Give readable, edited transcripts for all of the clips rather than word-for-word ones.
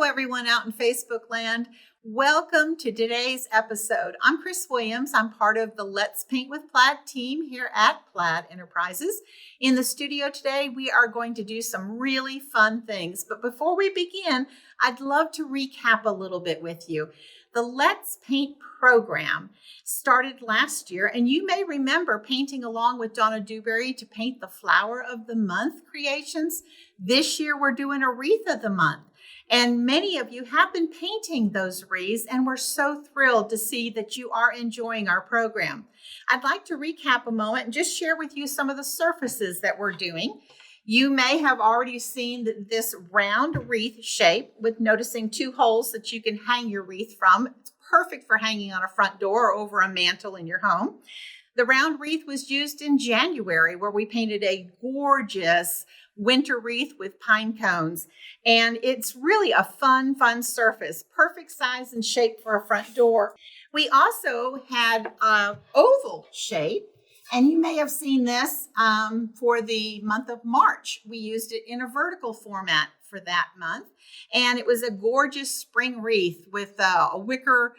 Hello, everyone out in Facebook land. Welcome to today's episode. I'm Chris Williams. I'm part of the Let's Paint with Plaid team here at Plaid Enterprises. In the studio today, we are going to do some really fun things. But before we begin, I'd love to recap a little bit with you. The Let's Paint program started last year, and you may remember painting along with Donna Dewberry to paint the Flower of the Month creations. This year, we're doing a Wreath of the Month. And many of you have been painting those wreaths, and we're so thrilled to see that you are enjoying our program. I'd like to recap a moment and just share with you some of the surfaces that we're doing. You may have already seen this round wreath shape with noticing two holes that you can hang your wreath from. It's perfect for hanging on a front door or over a mantle in your home. The round wreath was used in January, where we painted a gorgeous winter wreath with pine cones. And it's really a fun surface, perfect size and shape for a front door. We also had an oval shape, and you may have seen this for the month of March. We used it in a vertical format for that month. And it was a gorgeous spring wreath with a wicker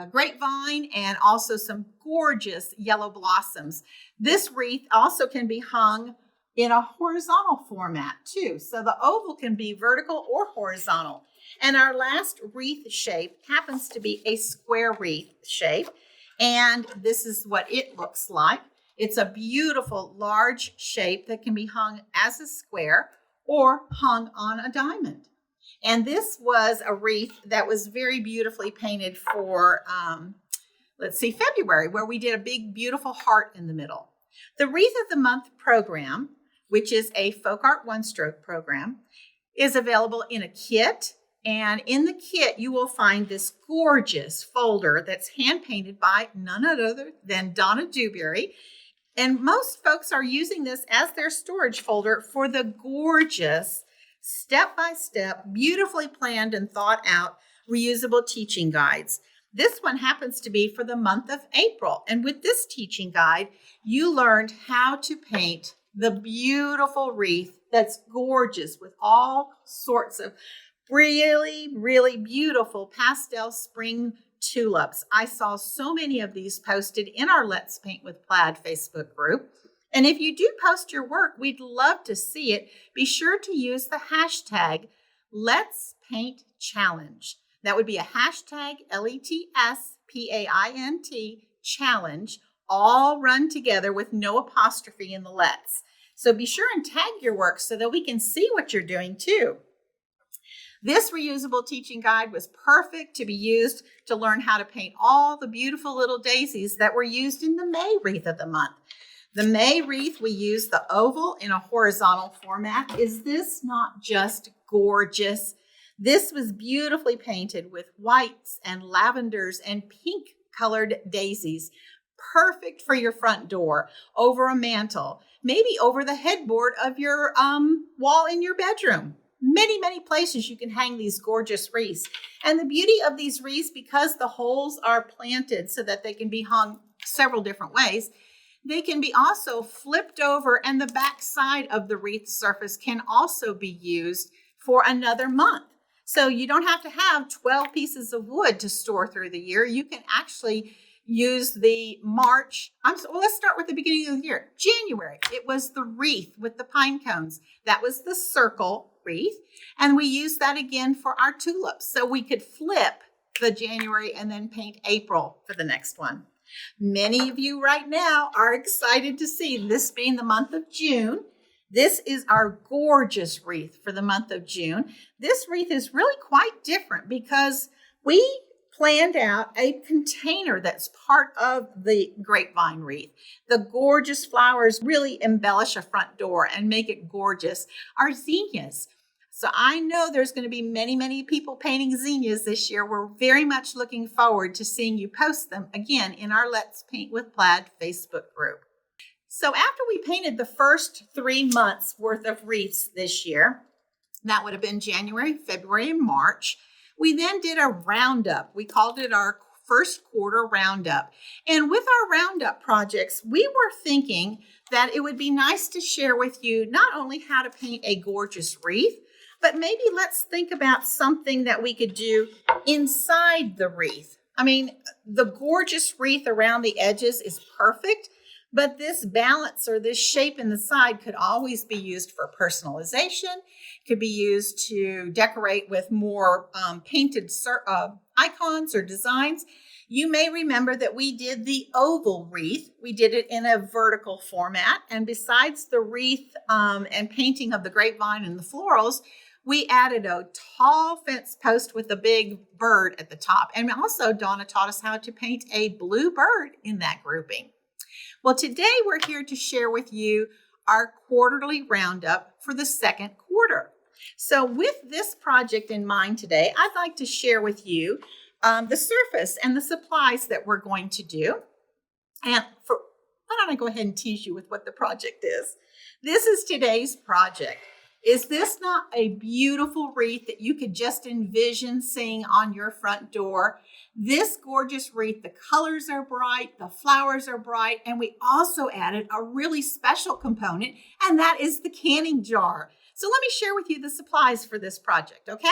grapevine and also some gorgeous yellow blossoms. This wreath also can be hung in a horizontal format too. So the oval can be vertical or horizontal. And our last wreath shape happens to be a square wreath shape. And this is what it looks like. It's a beautiful large shape that can be hung as a square or hung on a diamond. And this was a wreath that was very beautifully painted for, February, where we did a big, beautiful heart in the middle. The Wreath of the Month program, which is a FolkArt one-stroke program, is available in a kit. And in the kit, you will find this gorgeous folder that's hand-painted by none other than Donna Dewberry. And most folks are using this as their storage folder for the gorgeous, step-by-step, beautifully planned and thought out reusable teaching guides. This one happens to be for the month of April. And with this teaching guide, you learned how to paint the beautiful wreath that's gorgeous with all sorts of really, really beautiful pastel spring tulips. I saw so many of these posted in our Let's Paint with Plaid Facebook group. And if you do post your work, we'd love to see it. Be sure to use the hashtag Let's Paint Challenge. That would be a hashtag LETSPAINT challenge, all run together with no apostrophe in the let's. So be sure and tag your work so that we can see what you're doing too. This reusable teaching guide was perfect to be used to learn how to paint all the beautiful little daisies that were used in the May Wreath of the Month. The May wreath, we used the oval in a horizontal format. Is this not just gorgeous? This was beautifully painted with whites and lavenders and pink colored daisies. Perfect for your front door, over a mantle, maybe over the headboard of your wall in your bedroom. Many places you can hang these gorgeous wreaths. And the beauty of these wreaths, because the holes are planted so that they can be hung several different ways, they can be also flipped over, and the back side of the wreath surface can also be used for another month. So you don't have to have 12 pieces of wood to store through the year. You can actually use the March. Let's start with the beginning of the year. January, it was the wreath with the pine cones. That was the circle wreath. And we used that again for our tulips. So we could flip the January and then paint April for the next one. Many of you right now are excited to see this being the month of June. This is our gorgeous wreath for the month of June. This wreath is really quite different because we planned out a container that's part of the grapevine wreath. The gorgeous flowers really embellish a front door and make it gorgeous. Our zinnias. So I know there's going to be many people painting zinnias this year. We're very much looking forward to seeing you post them again in our Let's Paint with Plaid Facebook group. So after we painted the first 3 months worth of wreaths this year, that would have been January, February, and March, we then did a roundup. We called it our first quarter roundup. And with our roundup projects, we were thinking that it would be nice to share with you not only how to paint a gorgeous wreath, But maybe let's think about something that we could do inside the wreath. I mean, the gorgeous wreath around the edges is perfect, but this balance or this shape in the side could always be used for personalization. It could be used to decorate with more painted icons or designs. You may remember that we did the oval wreath. We did it in a vertical format. And besides the wreath and painting of the grapevine and the florals, we added a tall fence post with a big bird at the top. And also Donna taught us how to paint a blue bird in that grouping. Well, today we're here to share with you our quarterly roundup for the second quarter. So with this project in mind today, I'd like to share with you the surface and the supplies that we're going to do. And why don't I go ahead and tease you with what the project is? This is today's project. Is this not a beautiful wreath that you could just envision seeing on your front door? This gorgeous wreath, the colors are bright, the flowers are bright, and we also added a really special component, and that is the canning jar. So let me share with you the supplies for this project, okay?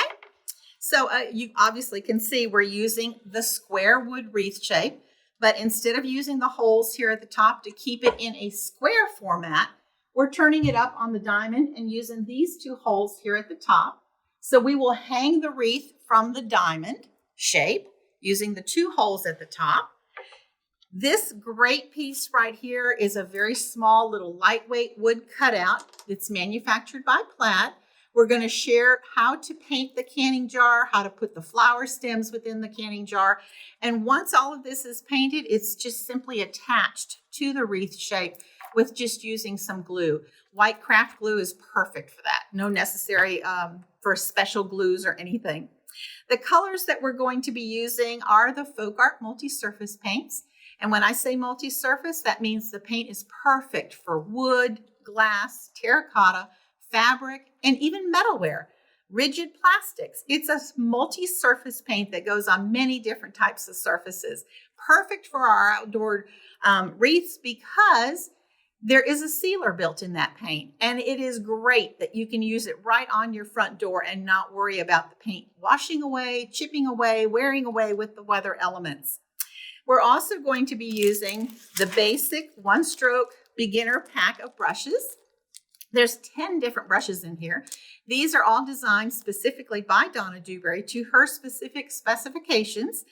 So you obviously can see we're using the square wood wreath shape, but instead of using the holes here at the top to keep it in a square format, we're turning it up on the diamond and using these two holes here at the top. So we will hang the wreath from the diamond shape using the two holes at the top. This great piece right here is a very small little lightweight wood cutout. It's manufactured by Plaid. We're going to share how to paint the canning jar, how to put the flower stems within the canning jar. And once all of this is painted, it's just simply attached to the wreath shape with just using some glue. White craft glue is perfect for that. No necessary for special glues or anything. The colors that we're going to be using are the FolkArt multi-surface paints. And when I say multi-surface, that means the paint is perfect for wood, glass, terracotta, fabric, and even metalware, rigid plastics. It's a multi-surface paint that goes on many different types of surfaces. Perfect for our outdoor wreaths because there is a sealer built in that paint, and it is great that you can use it right on your front door and not worry about the paint washing away, chipping away, wearing away with the weather elements. We're also going to be using the basic one-stroke beginner pack of brushes. There's 10 different brushes in here. These are all designed specifically by Donna Dewberry to her specific specifications,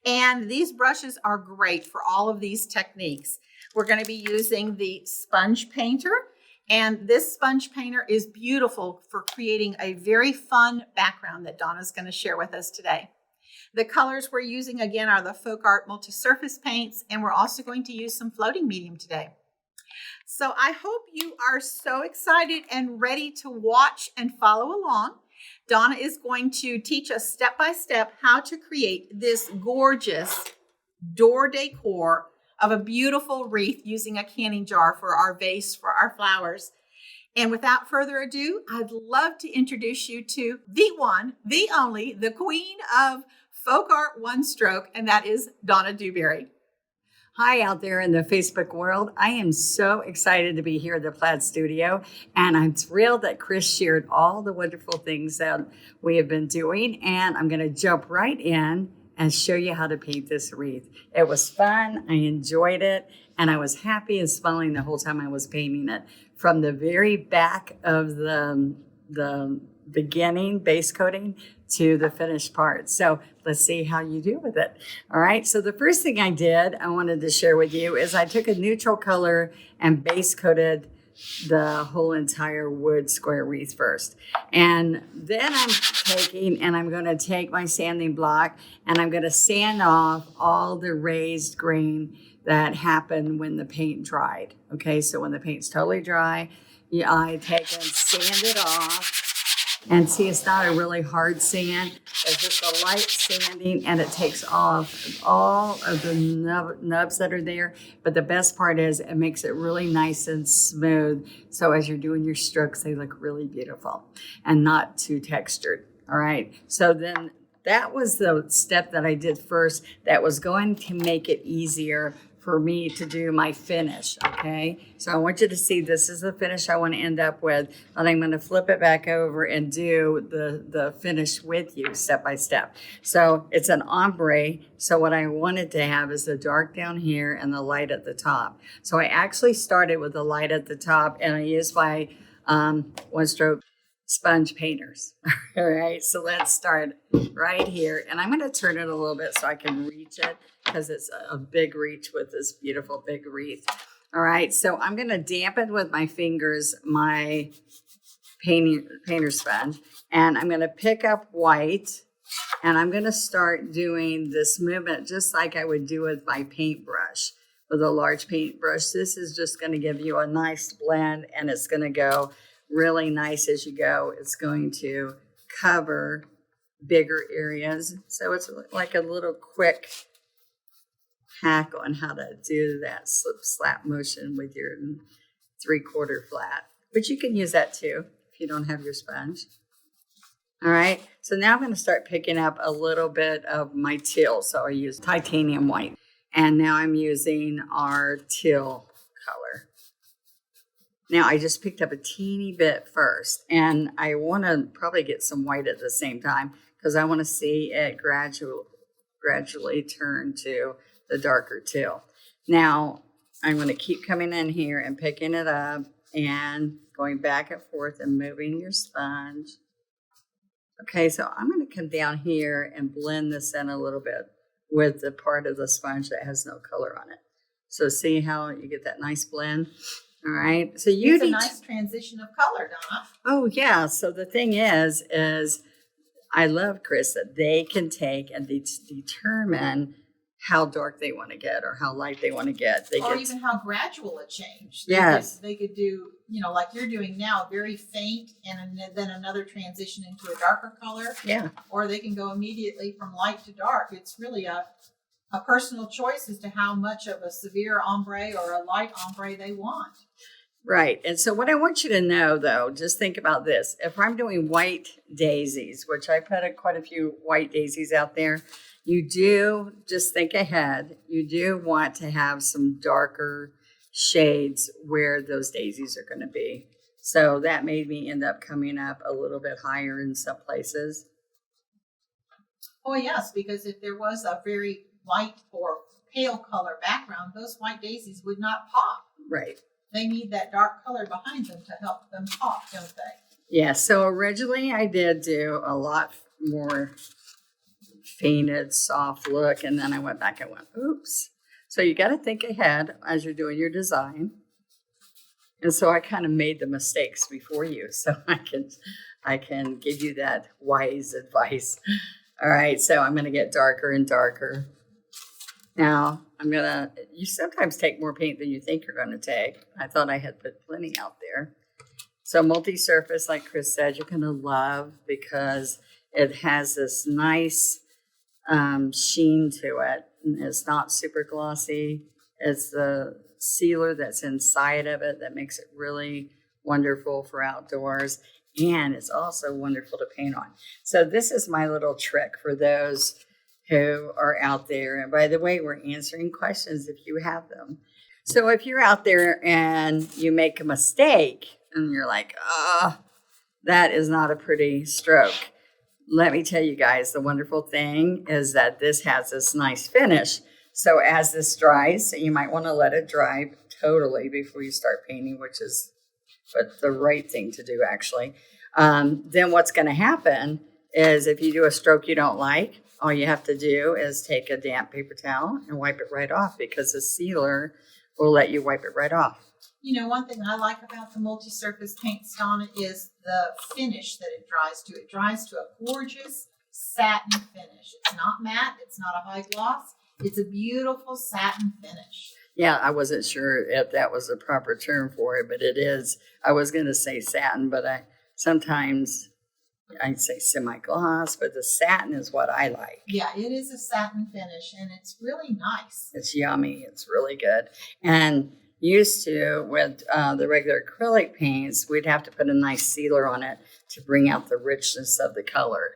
and these brushes are great for all of these techniques. We're going to be using the sponge painter, and this sponge painter is beautiful for creating a very fun background that Donna's going to share with us today. The colors we're using again are the FolkArt multi-surface paints, and we're also going to use some floating medium today. So I hope you are so excited and ready to watch and follow along. Donna is going to teach us step by step how to create this gorgeous door decor of a beautiful wreath using a canning jar for our vase, for our flowers. And without further ado, I'd love to introduce you to the one, the only, the queen of FolkArt One Stroke, and that is Donna Dewberry. Hi out there in the Facebook world. I am so excited to be here at the Plaid Studio, and I'm thrilled that Chris shared all the wonderful things that we have been doing, and I'm going to jump right in and show you how to paint this wreath. It was fun, I enjoyed it, and I was happy and smiling the whole time I was painting it. From the very back of the beginning base coating to the finished part. So let's see how you do with it. All right, so the first thing I wanted to share with you is I took a neutral color and base coated the whole entire wood square wreath first. And then I'm going to take my sanding block and I'm going to sand off all the raised grain that happened when the paint dried. Okay, so when the paint's totally dry, I take and sand it off. And see, it's not a really hard sand. It's just a light sanding, and it takes off all of the nubs that are there. But the best part is it makes it really nice and smooth. So as you're doing your strokes, they look really beautiful and not too textured. All right. So then that was the step that I did first that was going to make it easier for me to do my finish, okay? So I want you to see this is the finish I want to end up with, and I'm going to flip it back over and do the finish with you step by step. So it's an ombre, so what I wanted to have is the dark down here and the light at the top. So I actually started with the light at the top, and I used my one stroke sponge painters. All right, so let's start right here, and I'm going to turn it a little bit so I can reach it, because it's a big reach with this beautiful big wreath. All right, so I'm going to dampen with my fingers my painter sponge, and I'm going to pick up white, and I'm going to start doing this movement just like I would do with my paintbrush, with a large paintbrush. This is just going to give you a nice blend, and it's going to go really nice as you go. It's going to cover bigger areas. So it's like a little quick hack on how to do that slip slap motion with your 3/4 flat. But you can use that too if you don't have your sponge. All right, so now I'm going to start picking up a little bit of my teal. So I use titanium white, and now I'm using our teal color. Now, I just picked up a teeny bit first, and I want to probably get some white at the same time because I want to see it gradually turn to the darker teal. Now, I'm going to keep coming in here and picking it up and going back and forth and moving your sponge. Okay, so I'm going to come down here and blend this in a little bit with the part of the sponge that has no color on it. So see how you get that nice blend? All right. So it's a nice transition of color, Donna. Oh, yeah. So the thing is I love, Chris, that they can take and determine how dark they want to get or how light they want to get. Even how gradual a change. Yes. They could do, like you're doing now, very faint and then another transition into a darker color. Yeah. Or they can go immediately from light to dark. It's really a personal choice as to how much of a severe ombre or a light ombre they want. Right. And so what I want you to know, though, just think about this. If I'm doing white daisies, which I put quite a few white daisies out there, you do just think ahead. You do want to have some darker shades where those daisies are going to be. So that made me end up coming up a little bit higher in some places. Oh, yes, because if there was a very light or pale color background, those white daisies would not pop. Right. They need that dark color behind them to help them pop, don't they? Yeah, so originally I did do a lot more fainted, soft look, and then I went back and went, oops. So you got to think ahead as you're doing your design. And so I kind of made the mistakes before you, so I can give you that wise advice. All right, so I'm going to get darker and darker. Now, you sometimes take more paint than you think you're going to take. I thought I had put plenty out there. So multi-surface, like Chris said, you're going to love because it has this nice sheen to it. It's not super glossy. It's the sealer that's inside of it that makes it really wonderful for outdoors. And it's also wonderful to paint on. So this is my little trick for those who are out there. And by the way, we're answering questions if you have them. So if you're out there and you make a mistake and you're like, that is not a pretty stroke. Let me tell you guys, the wonderful thing is that this has this nice finish. So as this dries, you might want to let it dry totally before you start painting, which is the right thing to do, actually. Then what's going to happen is if you do a stroke you don't like, all you have to do is take a damp paper towel and wipe it right off because the sealer will let you wipe it right off. One thing I like about the multi-surface paints, Donna, is the finish that it dries to. It dries to a gorgeous satin finish. It's not matte. It's not a high gloss. It's a beautiful satin finish. Yeah, I wasn't sure if that was the proper term for it, but it is. I was going to say satin, but sometimes I'd say semi-gloss, but the satin is what I like. Yeah, it is a satin finish, and it's really nice. It's yummy. It's really good. And used to, with the regular acrylic paints, we'd have to put a nice sealer on it to bring out the richness of the color.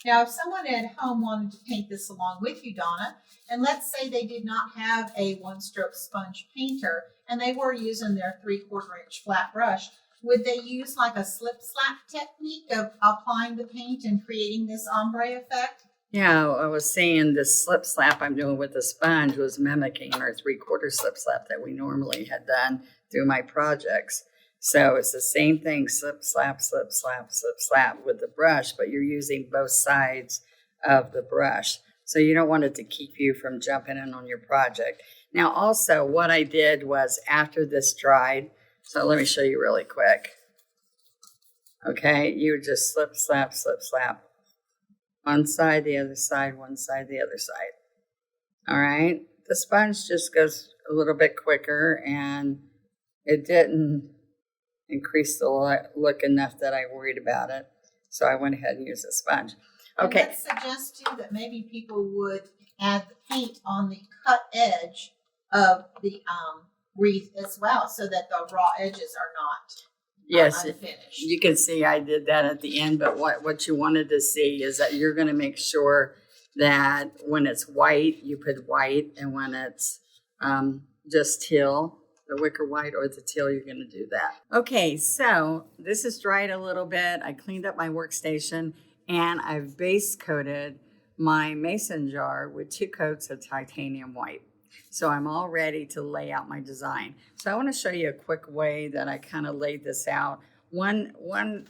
Now, if someone at home wanted to paint this along with you, Donna, and let's say they did not have a one-stroke sponge painter and they were using their 3/4-inch flat brush, would they use like a slip-slap technique of applying the paint and creating this ombre effect? Yeah, I was saying the slip slap I'm doing with the sponge was mimicking our 3/4 slip slap that we normally had done through my projects. So it's the same thing, slip slap, slip slap, slip slap with the brush, but you're using both sides of the brush. So you don't want it to keep you from jumping in on your project. Now also what I did was after this dried, so let me show you really quick. Okay, you would just slip slap, slip slap. One side, the other side, one side, the other side. All right. The sponge just goes a little bit quicker and it didn't increase the look enough that I worried about it. So I went ahead and used a sponge. Okay. And let's suggest too that maybe people would add the paint on the cut edge of the wreath as well so that the raw edges are not Yes, unfinished. you can see I did that at the end, but what you wanted to see is that you're going to make sure that when it's white, you put white, and when it's just teal, the wicker white or the teal, you're going to do that. Okay, so this is dried a little bit. I cleaned up my workstation, and I've base coated my mason jar with 2 coats of titanium white. So I'm all ready to lay out my design. So I want to show you a quick way that I kind of laid this out. One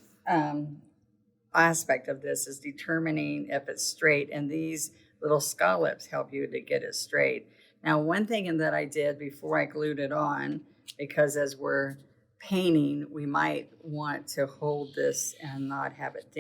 aspect of this is determining if it's straight, and these little scallops help you to get it straight. Now, one thing that I did before I glued it on, because as we're painting, we might want to hold this and not have it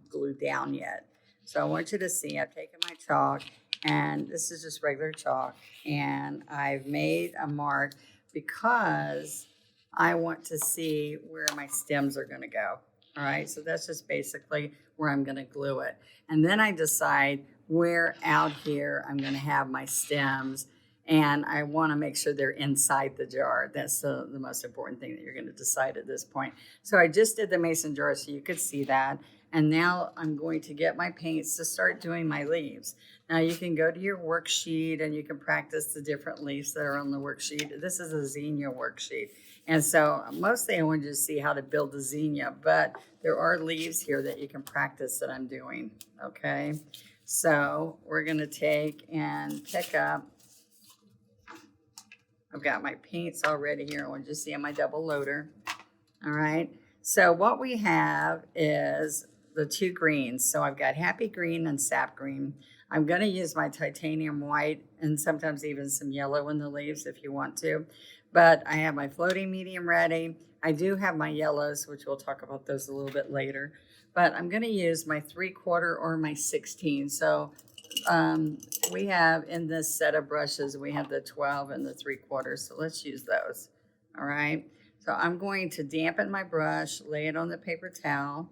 glued down yet. So I want you to see, I've taken my chalk, and this is just regular chalk, and I've made a mark because I want to see where my stems are going to go. All right, so that's just basically where I'm going to glue it. And then I decide where out here I'm going to have my stems, and I want to make sure they're inside the jar. That's the most important thing that you're going to decide at this point. So I just did the mason jar so you could see that. And now I'm going to get my paints to start doing my leaves. Now you can go to your worksheet and you can practice the different leaves that are on the worksheet. This is a zinnia worksheet. And so mostly I wanted you to see how to build a zinnia, but there are leaves here that you can practice that I'm doing, okay? So we're gonna take and pick up, I've got my paints already here. I want you to see on my double loader, all right? So what we have is the 2 greens. So I've got happy green and sap green. I'm going to use my titanium white and sometimes even some yellow in the leaves if you want to. But I have my floating medium ready. I do have my yellows, which we'll talk about those a little bit later. But I'm going to use my 3/4 or my 16. So we have in this set of brushes, we have the 12 and the 3/4. So let's use those. All right. So I'm going to dampen my brush, lay it on the paper towel,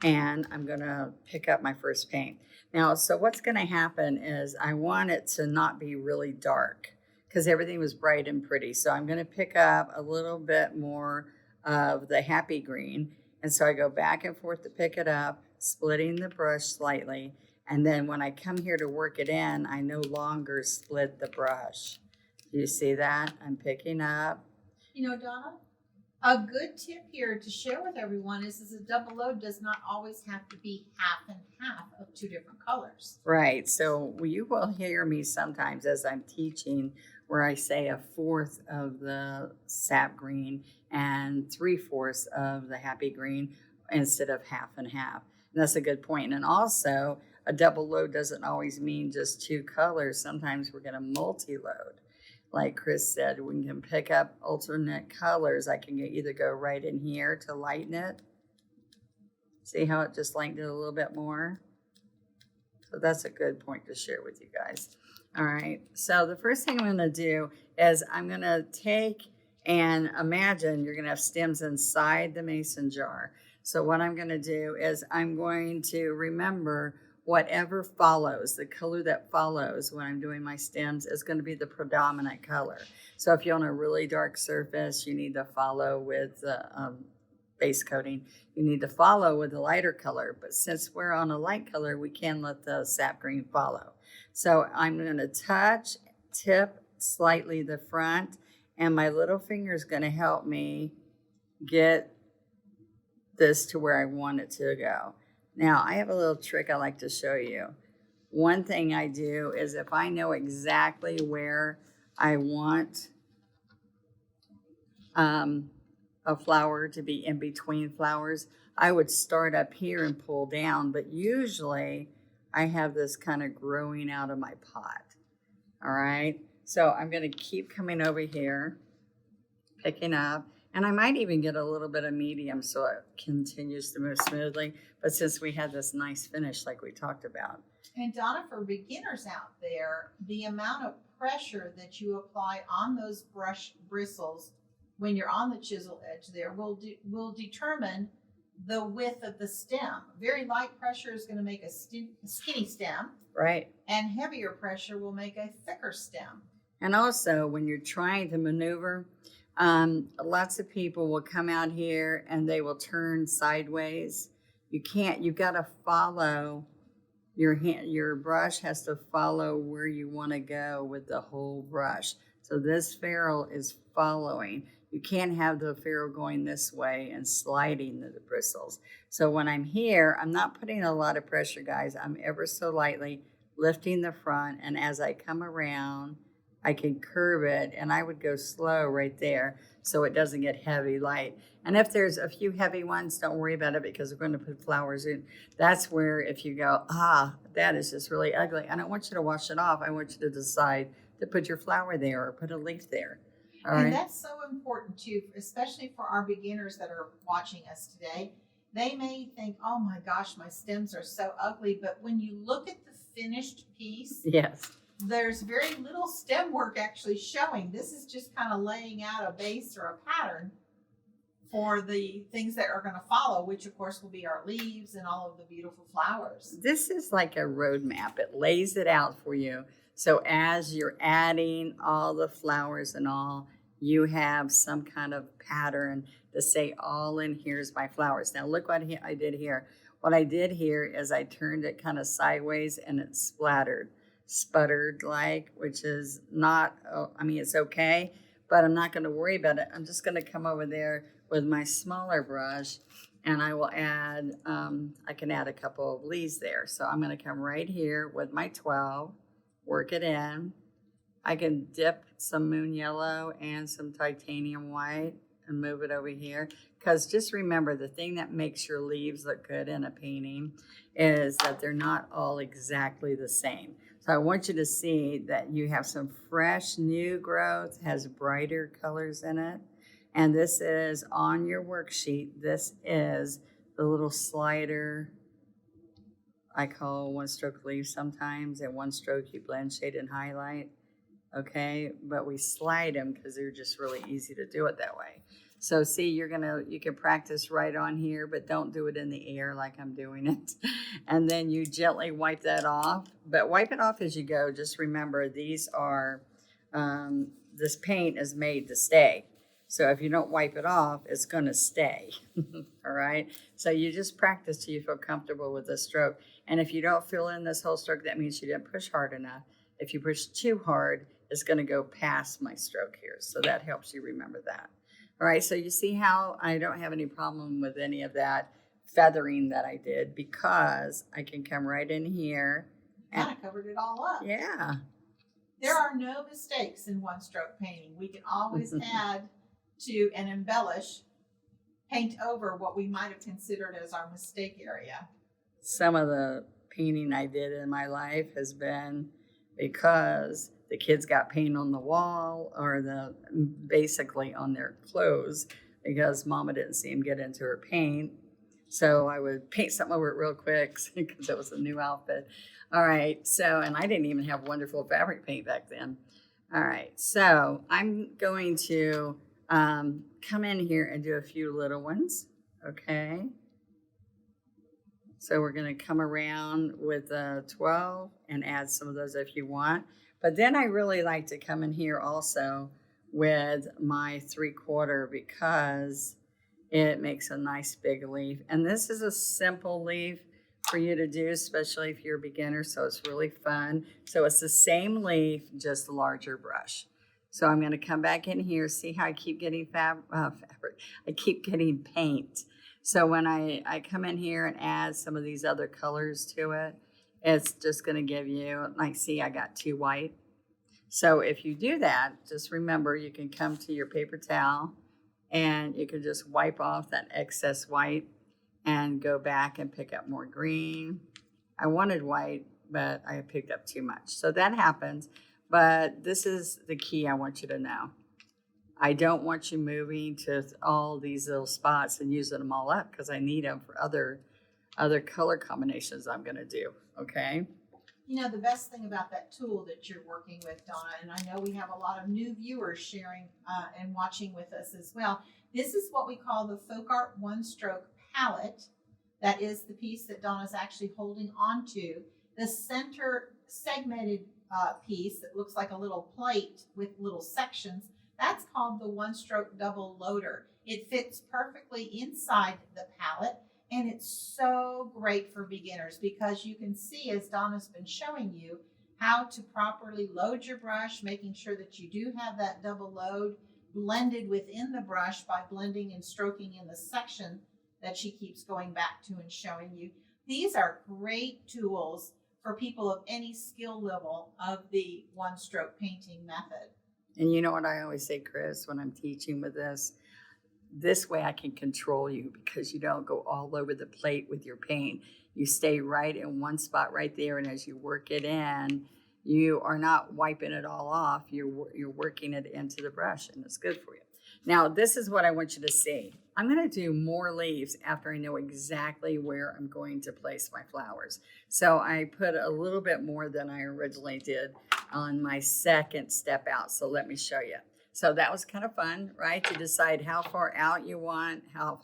and I'm going to pick up my first paint. Now, so what's going to happen is I want it to not be really dark because everything was bright and pretty. So I'm going to pick up a little bit more of the happy green. And so I go back and forth to pick it up, splitting the brush slightly. And then when I come here to work it in, I no longer split the brush. Do you see that? I'm picking up. You know, Donna, a good tip here to share with everyone is a double load does not always have to be half and half of 2 different colors. Right. So you will hear me sometimes as I'm teaching where I say 1/4 of the sap green and 3/4 of the happy green instead of half and half. And that's a good point. And also, a double load doesn't always mean just 2 colors. Sometimes we're going to multi-load. Like Chris said, we can pick up alternate colors. I can either go right in here to lighten it. See how it just lightened it a little bit more? So that's a good point to share with you guys. All right, so the first thing I'm going to do is I'm going to take and imagine you're going to have stems inside the mason jar. So what I'm going to do is I'm going to remember whatever follows, the color that follows when I'm doing my stems is going to be the predominant color. So if you're on a really dark surface, you need to follow with base coating, you need to follow with a lighter color. But since we're on a light color, we can let the sap green follow. So I'm going to touch, tip slightly the front, and my little finger is going to help me get this to where I want it to go. Now, I have a little trick I like to show you. One thing I do is if I know exactly where I want a flower to be in between flowers, I would start up here and pull down, but usually I have this kind of growing out of my pot. All right, so I'm going to keep coming over here, picking up, and I might even get a little bit of medium so it continues to move smoothly, but since we had this nice finish like we talked about. And Donna, for beginners out there, the amount of pressure that you apply on those brush bristles when you're on the chisel edge there will determine the width of the stem. Very light pressure is going to make a skinny stem. Right. And heavier pressure will make a thicker stem. And also, when you're trying to maneuver, lots of people will come out here and they will turn sideways. You've got to follow your hand. Your brush has to follow where you want to go with the whole brush. So this ferrule is following. You can't have the ferrule going this way and sliding the bristles. So when I'm here, I'm not putting a lot of pressure, guys. I'm ever so lightly lifting the front, and as I come around, I can curve it, and I would go slow right there so it doesn't get heavy light. And if there's a few heavy ones, don't worry about it because we're going to put flowers in. That's where if you go, that is just really ugly, I don't want you to wash it off. I want you to decide to put your flower there or put a leaf there. All right. And that's so important too, especially for our beginners that are watching us today. They may think, oh my gosh, my stems are so ugly. But when you look at the finished piece, yes, there's very little stem work actually showing. This is just kind of laying out a base or a pattern for the things that are going to follow, which of course will be our leaves and all of the beautiful flowers. This is like a roadmap. It lays it out for you. So as you're adding all the flowers and all, you have some kind of pattern to say, all in here's my flowers. Now look what I did here. What I did here is I turned it kind of sideways and it sputtered like, which is not, it's okay, but I'm not going to worry about it. I'm just going to come over there with my smaller brush and I will add, I can add a couple of leaves there. So I'm going to come right here with my 12, work it in. I can dip some moon yellow and some titanium white and move it over here. Because just remember, the thing that makes your leaves look good in a painting is that they're not all exactly the same. So I want you to see that you have some fresh new growth, has brighter colors in it. And this is on your worksheet. This is the little slider I call one stroke leaf sometimes. And one stroke you blend, shade, and highlight. Okay, but we slide them because they're just really easy to do it that way. So see, you can practice right on here, but don't do it in the air like I'm doing it. And then you gently wipe that off, but wipe it off as you go. Just remember, these are, this paint is made to stay. So if you don't wipe it off, it's going to stay. All right. So you just practice till you feel comfortable with the stroke. And if you don't fill in this whole stroke, that means you didn't push hard enough. If you push too hard, it's going to go past my stroke here. So that helps you remember that. All right. So you see how I don't have any problem with any of that feathering that I did because I can come right in here. Kind of covered it all up. Yeah. There are no mistakes in one stroke painting. We can always add to and embellish, paint over what we might have considered as our mistake area. Some of the painting I did in my life has been because the kids got paint on the wall or basically on their clothes because Mama didn't see them get into her paint. So I would paint something over it real quick because it was a new outfit. All right. So, and I didn't even have wonderful fabric paint back then. All right. So I'm going to come in here and do a few little ones. Okay. So we're going to come around with 12 and add some of those if you want. But then I really like to come in here also with my 3/4 because it makes a nice big leaf. And this is a simple leaf for you to do, especially if you're a beginner, so it's really fun. So it's the same leaf, just a larger brush. So I'm going to come back in here, see how I keep getting fabric. I keep getting paint. So when I come in here and add some of these other colors to it, it's just going to give you, like, see, I got 2 white. So if you do that, just remember you can come to your paper towel and you can just wipe off that excess white and go back and pick up more green. I wanted white, but I picked up too much. So that happens. But this is the key I want you to know. I don't want you moving to all these little spots and using them all up because I need them for other color combinations I'm going to do, okay? You know, the best thing about that tool that you're working with, Donna, and I know we have a lot of new viewers sharing and watching with us as well. This is what we call the FolkArt one-stroke palette. That is the piece that Donna's actually holding onto. The center segmented piece that looks like a little plate with little sections, that's called the one-stroke double loader. It fits perfectly inside the palette, and it's so great for beginners because you can see, as Donna's been showing you, how to properly load your brush, making sure that you do have that double load blended within the brush by blending and stroking in the section that she keeps going back to and showing you. These are great tools for people of any skill level of the one-stroke painting method. And you know what I always say, Chris, when I'm teaching with this way I can control you because you don't go all over the plate with your paint. You stay right in one spot right there, and as you work it in, you are not wiping it all off. You're working it into the brush, and it's good for you. Now, this is what I want you to see. I'm going to do more leaves after I know exactly where I'm going to place my flowers. So I put a little bit more than I originally did on my second step out. So let me show you. So that was kind of fun, right? To decide how far out you want, how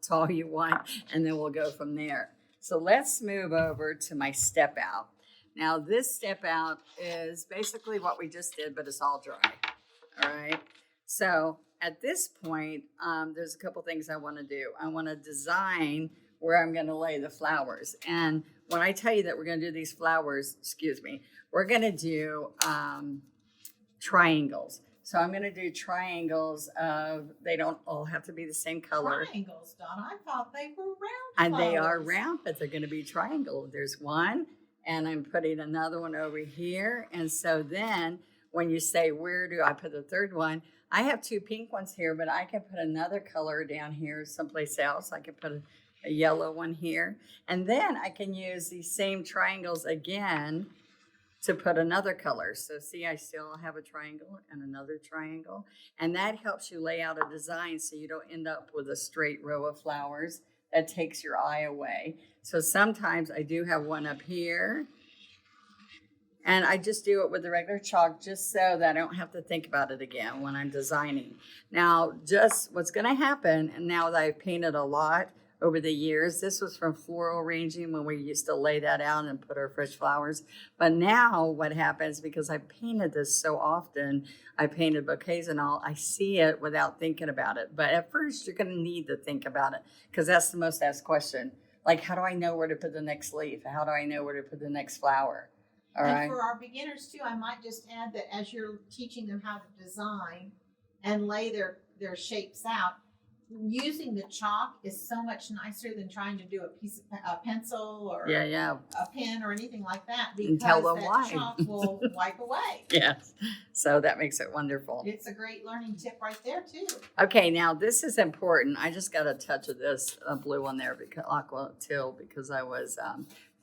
tall you want, and then we'll go from there. So let's move over to my step out. Now this step out is basically what we just did, but it's all dry. All right. So at this point, there's a couple things I want to do. I want to design where I'm going to lay the flowers. And when I tell you that we're going to do these flowers, we're going to do triangles. So I'm going to do triangles of, they don't all have to be the same color. Triangles, Donna. I thought they were round And flowers. they are round, but they're going to be triangle. There's one, and I'm putting another one over here. And so then when you say, where do I put the third one? I have 2 pink ones here, but I can put another color down here someplace else. I can put a yellow one here. And then I can use these same triangles again to put another color. So see, I still have a triangle and another triangle. And that helps you lay out a design so you don't end up with a straight row of flowers that takes your eye away. So sometimes I do have one up here. And I just do it with the regular chalk just so that I don't have to think about it again when I'm designing. Now, just what's going to happen, and now that I've painted a lot over the years, this was from floral arranging when we used to lay that out and put our fresh flowers. But now what happens, because I painted this so often, I painted bouquets and all, I see it without thinking about it. But at first, you're going to need to think about it because that's the most asked question. Like, how do I know where to put the next leaf? How do I know where to put the next flower? All right. And for our beginners too, I might just add that as you're teaching them how to design and lay their shapes out, using the chalk is so much nicer than trying to do a pencil or a pen or anything like that, because tell them that why. chalk will wipe away. Yes. So that makes it wonderful. It's a great learning tip right there too. Okay, now this is important. I just got a touch of this blue on there, because aqua teal, because I was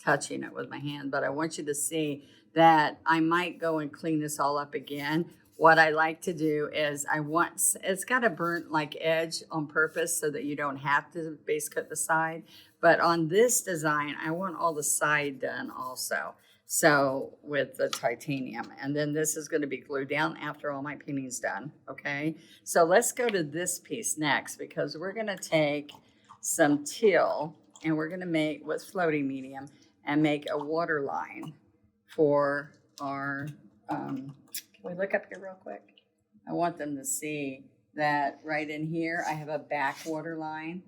touching it with my hand. But I want you to see that I might go and clean this all up again. What I like to do is it's got a burnt like edge on purpose so that you don't have to base cut the side. But on this design, I want all the side done also. So with the titanium, and then this is going to be glued down after all my painting's done. Okay. So let's go to this piece next, because we're going to take some teal and we're going to make with floating medium and make a waterline for our, can we look up here real quick? I want them to see that right in here, I have a back waterline.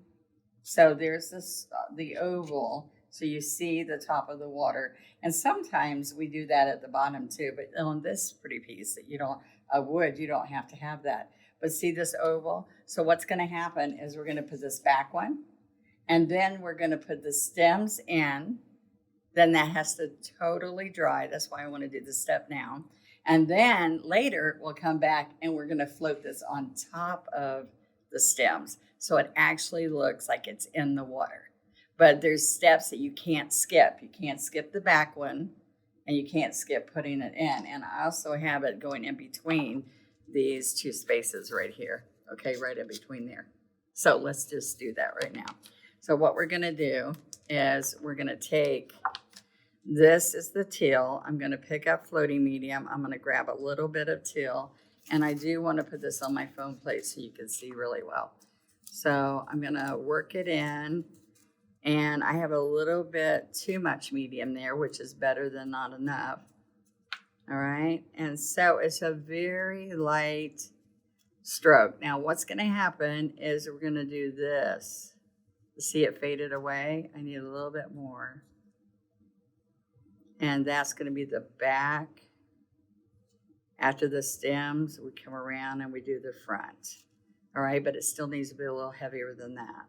So there's this, the oval. So you see the top of the water. And sometimes we do that at the bottom too. But on this pretty piece that of wood, you don't have to have that. But see this oval? So what's going to happen is we're going to put this back one. And then we're going to put the stems in. Then that has to totally dry. That's why I want to do this step now. And then later we'll come back and we're going to float this on top of the stems. So it actually looks like it's in the water. But there's steps that you can't skip. You can't skip the back one and you can't skip putting it in. And I also have it going in between these two spaces right here. Okay, right in between there. So let's just do that right now. So what we're going to do is we're going to take, this is the teal. I'm going to pick up floating medium. I'm going to grab a little bit of teal. And I do want to put this on my foam plate so you can see really well. So I'm going to work it in. And I have a little bit too much medium there, which is better than not enough. All right. And so it's a very light stroke. Now what's going to happen is we're going to do this. See it faded away? I need a little bit more. And that's going to be the back. After the stems, we come around and we do the front. All right, but it still needs to be a little heavier than that.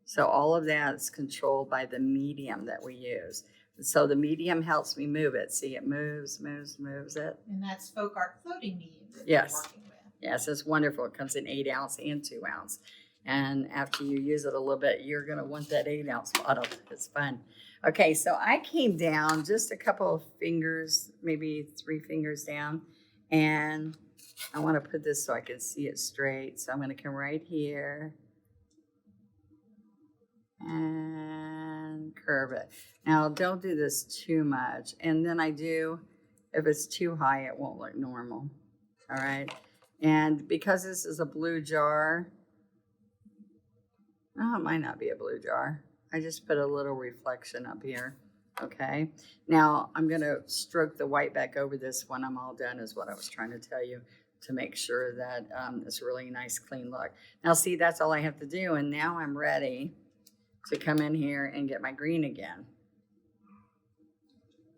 So all of that is controlled by the medium that we use. So the medium helps me move it. See, it moves it. And that's FolkArt floating medium that Yes. you're working with. Yes, it's wonderful. It comes in 8 ounce and 2 ounce. And after you use it a little bit, you're going to want that 8 ounce bottle. It's fun. Okay, so I came down just a couple of fingers, maybe 3 fingers down. And I want to put this so I can see it straight. So I'm going to come right here and curve it. Now, don't do this too much. And then if it's too high, it won't look normal. All right. And because this is a blue jar, oh, it might not be a blue jar. I just put a little reflection up here. Okay. Now I'm going to stroke the white back over this when I'm all done is what I was trying to tell you, to make sure that it's a really nice clean look. Now see, that's all I have to do. And now I'm ready to come in here and get my green again.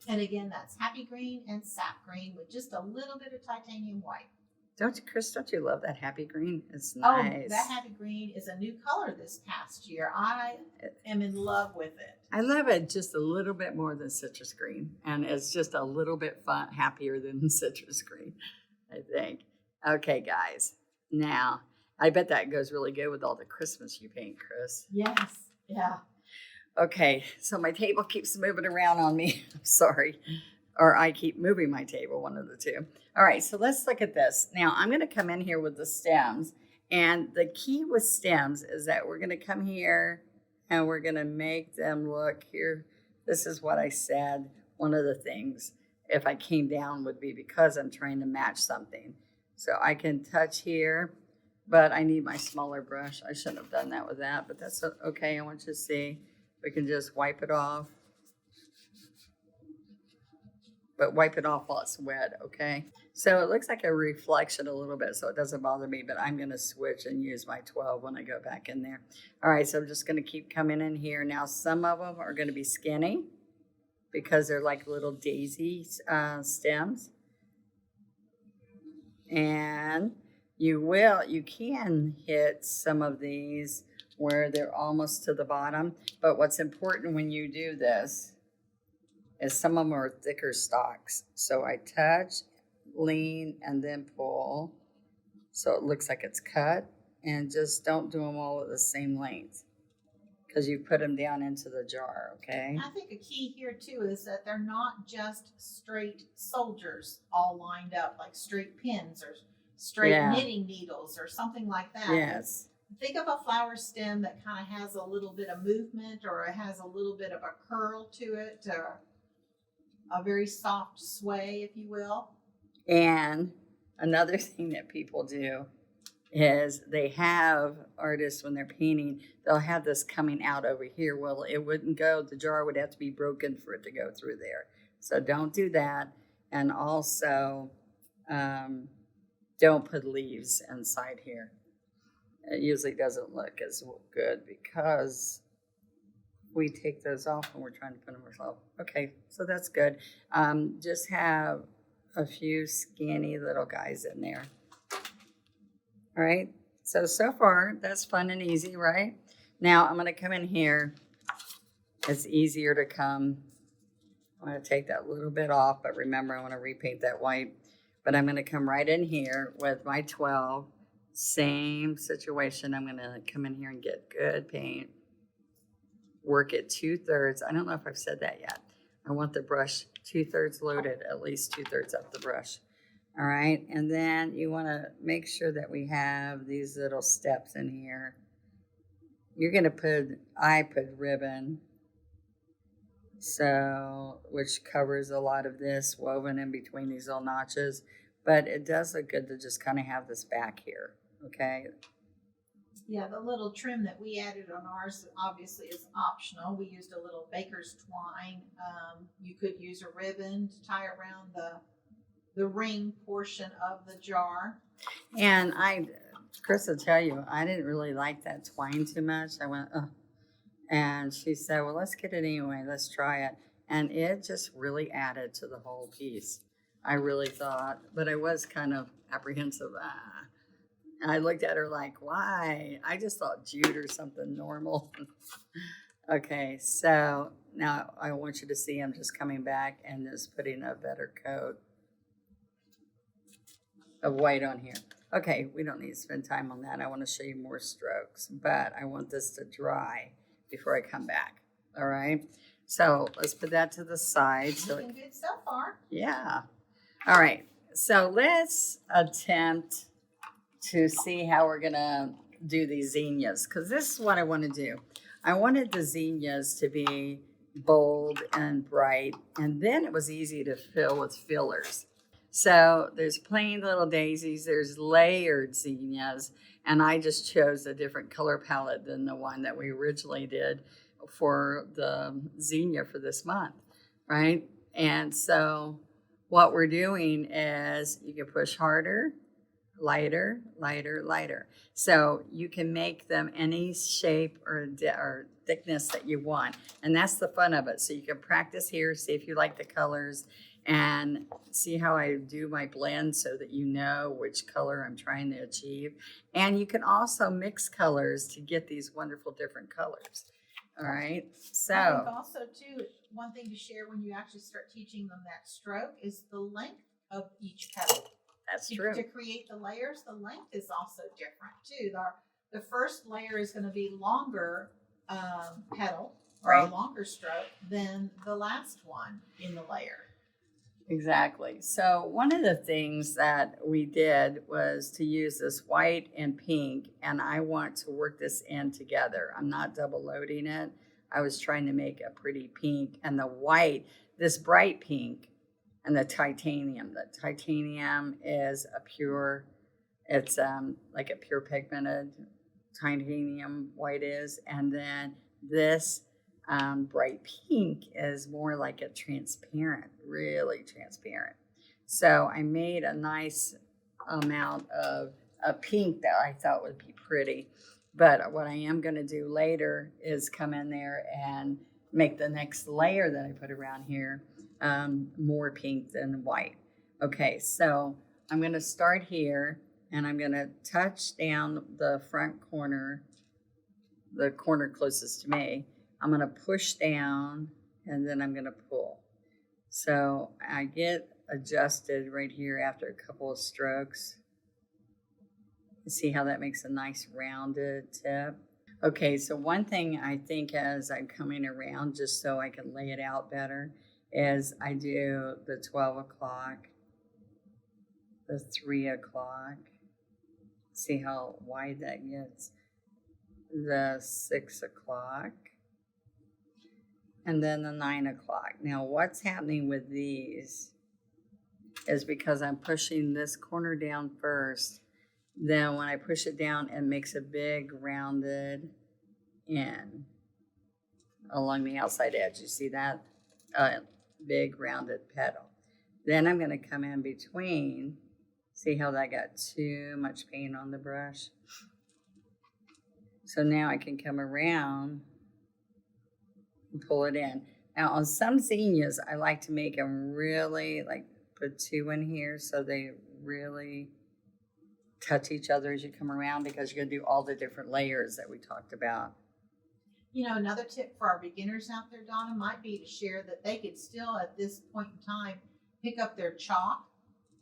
And again, that's happy green and sap green with just a little bit of titanium white. Chris, don't you love that happy green? It's nice. Oh, that happy green is a new color this past year. I am in love with it. I love it just a little bit more than citrus green. And it's just a little bit happier than citrus green, I think. Okay, guys. Now, I bet that goes really good with all the Christmas you paint, Chris. Yes. Yeah. Okay, so my table keeps moving around on me. I'm sorry. Or I keep moving my table, one of the two. All right, so let's look at this. Now, I'm going to come in here with the stems. And the key with stems is that we're going to come here and we're going to make them look here. This is what I said. One of the things, if I came down, would be because I'm trying to match something. So I can touch here, but I need my smaller brush. I shouldn't have done that with that, but that's okay. I want you to see. We can just wipe it off. But wipe it off while it's wet, okay? So it looks like a reflection a little bit, so it doesn't bother me, but I'm gonna switch and use my 12 when I go back in there. All right, so I'm just gonna keep coming in here. Now, some of them are gonna be skinny because they're like little daisy stems. And you can hit some of these where they're almost to the bottom, but what's important when you do this is some of them are thicker stalks. So I touch, lean, and then pull. So it looks like it's cut. And just don't do them all at the same length because you put them down into the jar, okay? I think a key here too is that they're not just straight soldiers all lined up like straight pins or straight knitting needles or something like that. Yes. Think of a flower stem that kind of has a little bit of movement or it has a little bit of a curl to it or a very soft sway, if you will. And another thing that people do is they have artists when they're painting, they'll have this coming out over here. Well, it wouldn't go, the jar would have to be broken for it to go through there. So don't do that. And also, don't don't put leaves inside here. It usually doesn't look as good because we take those off when we're trying to put them ourselves. Okay, so that's good. Just have a few skinny little guys in there. All right, so far that's fun and easy, right? Now I'm going to come in here. It's easier to come. I'm going to take that little bit off, but remember I want to repaint that white. But I'm going to come right in here with my 12. Same situation. I'm going to come in here and get good paint. Work it 2/3. I don't know if I've said that yet. I want the brush 2/3 loaded, at least 2/3 up the brush. All right. And then you want to make sure that we have these little steps in here. You're going to I put ribbon. So, which covers a lot of this woven in between these little notches. But it does look good to just kind of have this back here. Okay. Yeah, the little trim that we added on ours obviously is optional. We used a little baker's twine. You could use a ribbon to tie around the ring portion of the jar. And Chris will tell you, I didn't really like that twine too much. I went, ugh. And she said, well, let's get it anyway. Let's try it. And it just really added to the whole piece. I really thought, but I was kind of apprehensive. And I looked at her like, why? I just thought jute or something normal. Okay, so now I want you to see I'm just coming back and just putting a better coat of white on here. Okay, we don't need to spend time on that. I want to show you more strokes, but I want this to dry before I come back. All right, so let's put that to the side. Looking good so far. Yeah. All right, so let's attempt to see how we're gonna do these zinnias, because this is what I want to do. I wanted the zinnias to be bold and bright, and then it was easy to fill with fillers. So there's plain little daisies, there's layered zinnias, and I just chose a different color palette than the one that we originally did for the zinnia for this month, right? And so what we're doing is you can push harder, lighter, lighter, lighter. So you can make them any shape or thickness that you want. And that's the fun of it. So you can practice here, see if you like the colors, and see how I do my blend so that you know which color I'm trying to achieve. And you can also mix colors to get these wonderful different colors. All right. So I think also too, one thing to share when you actually start teaching them that stroke is the length of each petal. that's true. To create the layers, the length is also different too. The first layer is going to be longer petal or Right. a longer stroke than the last one in the layer. Exactly. So one of the things that we did was to use this white and pink, and I want to work this in together. I'm not double loading it. I was trying to make a pretty pink, and the white, this bright pink, and the titanium. The titanium is it's like a pure pigmented titanium white is, and then this bright pink is more like a transparent, really transparent. So I made a nice amount of a pink that I thought would be pretty. But what I am going to do later is come in there and make the next layer that I put around here more pink than white. Okay, so I'm going to start here, and I'm going to touch down the front corner, the corner closest to me. I'm going to push down, and then I'm going to pull. So I get adjusted right here after a couple of strokes. See how that makes a nice rounded tip? Okay, so one thing I think as I'm coming around, just so I can lay it out better, is I do the 12 o'clock, the 3 o'clock. See how wide that gets? The 6 o'clock. And then the 9 o'clock. Now, what's happening with these is because I'm pushing this corner down first, then when I push it down, it makes a big rounded in along the outside edge. You see that? Big rounded petal. Then I'm going to come in between. See how that got too much paint on the brush? So now I can come around and pull it in. Now on some zinnias, I like to make them really, like put 2 in here so they really touch each other as you come around, because you're going to do all the different layers that we talked about. You know, another tip for our beginners out there, Donna, might be to share that they could still at this point in time pick up their chalk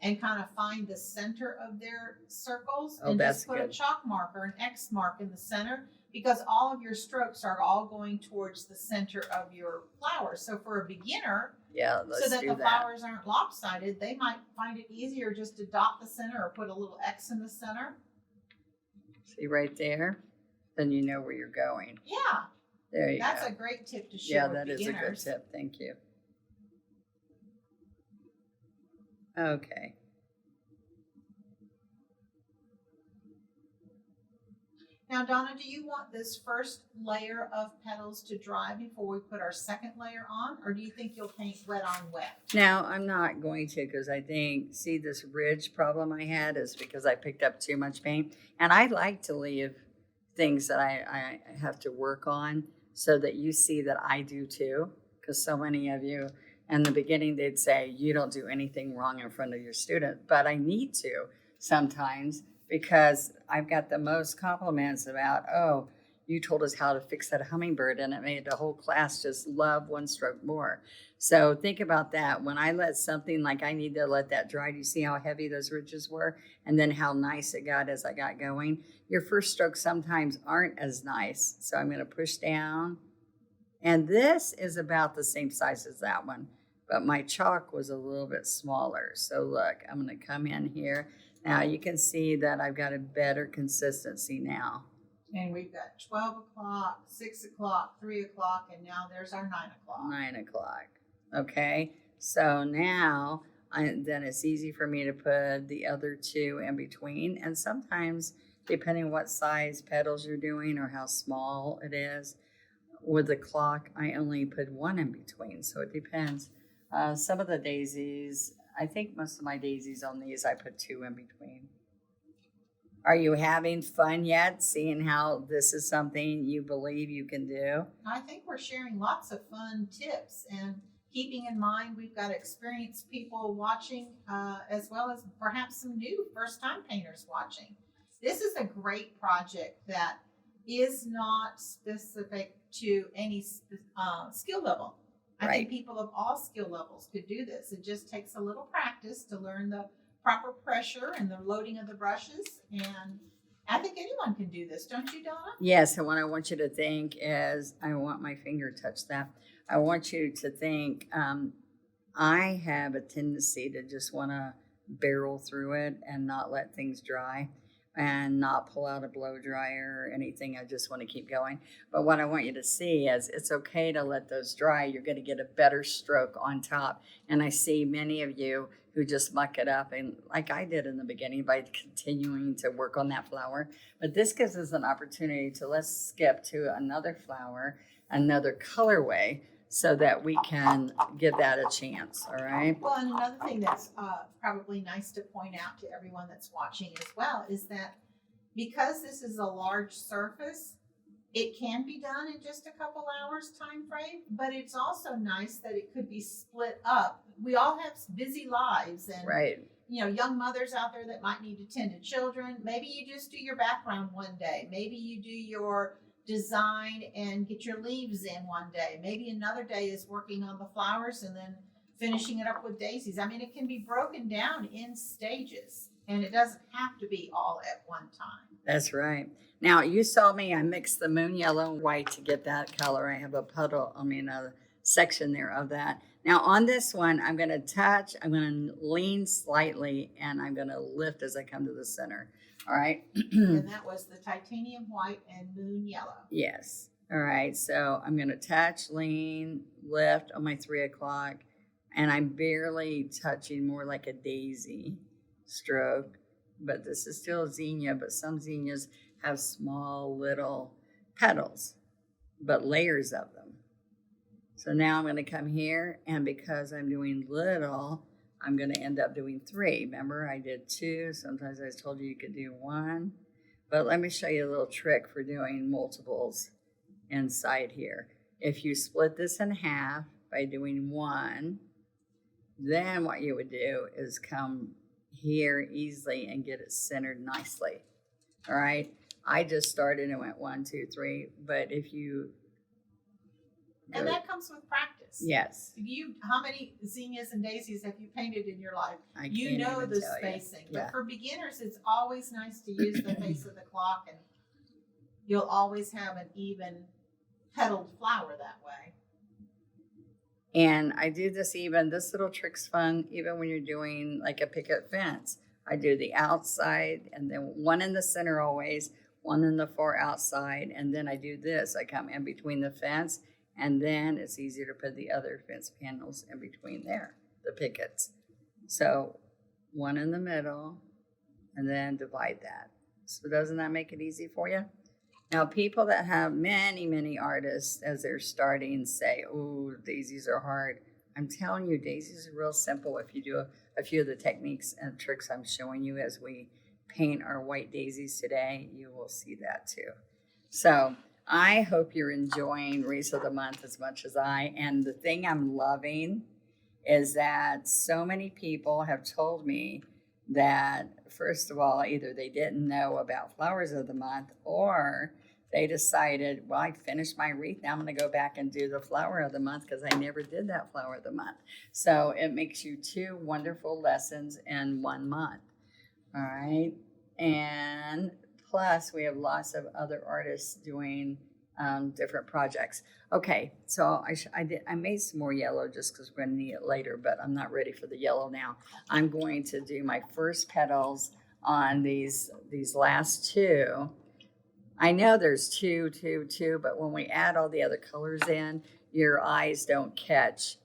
and kind of find the center of their circles and just put a chalk marker, an X mark in the center, because all of your strokes are all going towards the center of your flower. So for a beginner, so that the flowers aren't lopsided, they might find it easier just to dot the center or put a little X in the center. See right there? Then you know where you're going. Yeah. There you go. That's a great tip to share with beginners. Yeah, that is a good tip. Thank you. Okay. Now, Donna, do you want this first layer of petals to dry before we put our second layer on, or do you think you'll paint wet on wet? Now, I'm not going to, because I think, see, this ridge problem I had is because I picked up too much paint. And I like to leave things that I have to work on so that you see that I do too, because so many of you in the beginning, they'd say, you don't do anything wrong in front of your student, but I need to sometimes, because I've got the most compliments about, oh, you told us how to fix that hummingbird, and it made the whole class just love one stroke more. So think about that. When I let something, like I need to let that dry, do you see how heavy those ridges were? And then how nice it got as I got going? Your first strokes sometimes aren't as nice. So I'm going to push down. And this is about the same size as that one, but my chalk was a little bit smaller. So look, I'm going to come in here. Now you can see that I've got a better consistency now. And we've got 12 o'clock, 6 o'clock, 3 o'clock, and now there's our 9 o'clock. 9 o'clock. Okay. So now then it's easy for me to put the other 2 in between. And sometimes, depending what size petals you're doing or how small it is, with the clock, I only put 1 in between. So it depends. Some of the daisies, I think most of my daisies on these, I put 2 in between. Are you having fun yet, seeing how this is something you believe you can do? I think we're sharing lots of fun tips, and keeping in mind we've got experienced people watching, as well as perhaps some new first-time painters watching. This is a great project that is not specific to any skill level. I think people of all skill levels could do this. It just takes a little practice to learn the proper pressure and the loading of the brushes. And I think anyone can do this, don't you, Donna? Yes, and what I want you to think is, I want my finger to touch that. I want you to think, I have a tendency to just want to barrel through it and not let things dry and not pull out a blow dryer or anything. I just want to keep going. But what I want you to see is it's okay to let those dry. You're going to get a better stroke on top. And I see many of you who just muck it up, and like I did in the beginning, by continuing to work on that flower. But this gives us an opportunity to, let's skip to another flower, another colorway, so that we can give that a chance, all right? Well, and another thing that's probably nice to point out to everyone that's watching as well is that because this is a large surface, it can be done in just a couple hours time frame, but it's also nice that it could be split up. We all have busy lives, and you know, young mothers out there that might need to tend to children. Maybe you just do your background one day. Maybe you do your design and get your leaves in one day. Maybe another day is working on the flowers and then finishing it up with daisies. I mean, it can be broken down in stages, and it doesn't have to be all at one time. That's right. Now, you saw me, I mixed the moon yellow and white to get that color. I have a section there of that. Now on this one, I'm going to touch, I'm going to lean slightly, and I'm going to lift as I come to the center. All right. And that was the titanium white and moon yellow. Yes. All right. So I'm going to touch, lean, lift on my 3 o'clock, and I'm barely touching, more like a daisy stroke. But this is still a zinnia, but some zinnias have small little petals, but layers of them. So now I'm going to come here, and because I'm doing little, I'm going to end up doing 3. Remember, I did 2. Sometimes I told you could do 1. But let me show you a little trick for doing multiples inside here. If you split this in half by doing 1, then what you would do is come here easily and get it centered nicely. All right. I just started and went 1, 2, 3. But if you and that comes with practice. Yes. How many zinnias and daisies have you painted in your life? You know the spacing. Yeah. But for beginners, it's always nice to use the face of the clock, and you'll always have an even petaled flower that way. And I do this little trick's fun, even when you're doing like a picket fence. I do the outside and then 1 in the center always, 1 in the far outside. And then I do this. I come in between the fence, and then it's easier to put the other fence panels in between there, the pickets. So 1 in the middle, and then divide that. So doesn't that make it easy for you? Now, people that have many, many artists as they're starting say, oh, daisies are hard. I'm telling you, daisies are real simple if you do a few of the techniques and tricks I'm showing you as we paint our white daisies today. You will see that too. So I hope you're enjoying Wreath of the Month as much as I. And the thing I'm loving is that so many people have told me that, first of all, either they didn't know about Flowers of the Month, or they decided, well, I finished my wreath. Now I'm going to go back and do the Flower of the Month because I never did that Flower of the Month. So it makes you 2 wonderful lessons in 1 month. All right. And plus, we have lots of other artists doing different projects. Okay, so I made some more yellow just because we're going to need it later, but I'm not ready for the yellow now. I'm going to do my first petals on these last 2. I know there's 2, 2, 2, but when we add all the other colors in, your eyes don't catch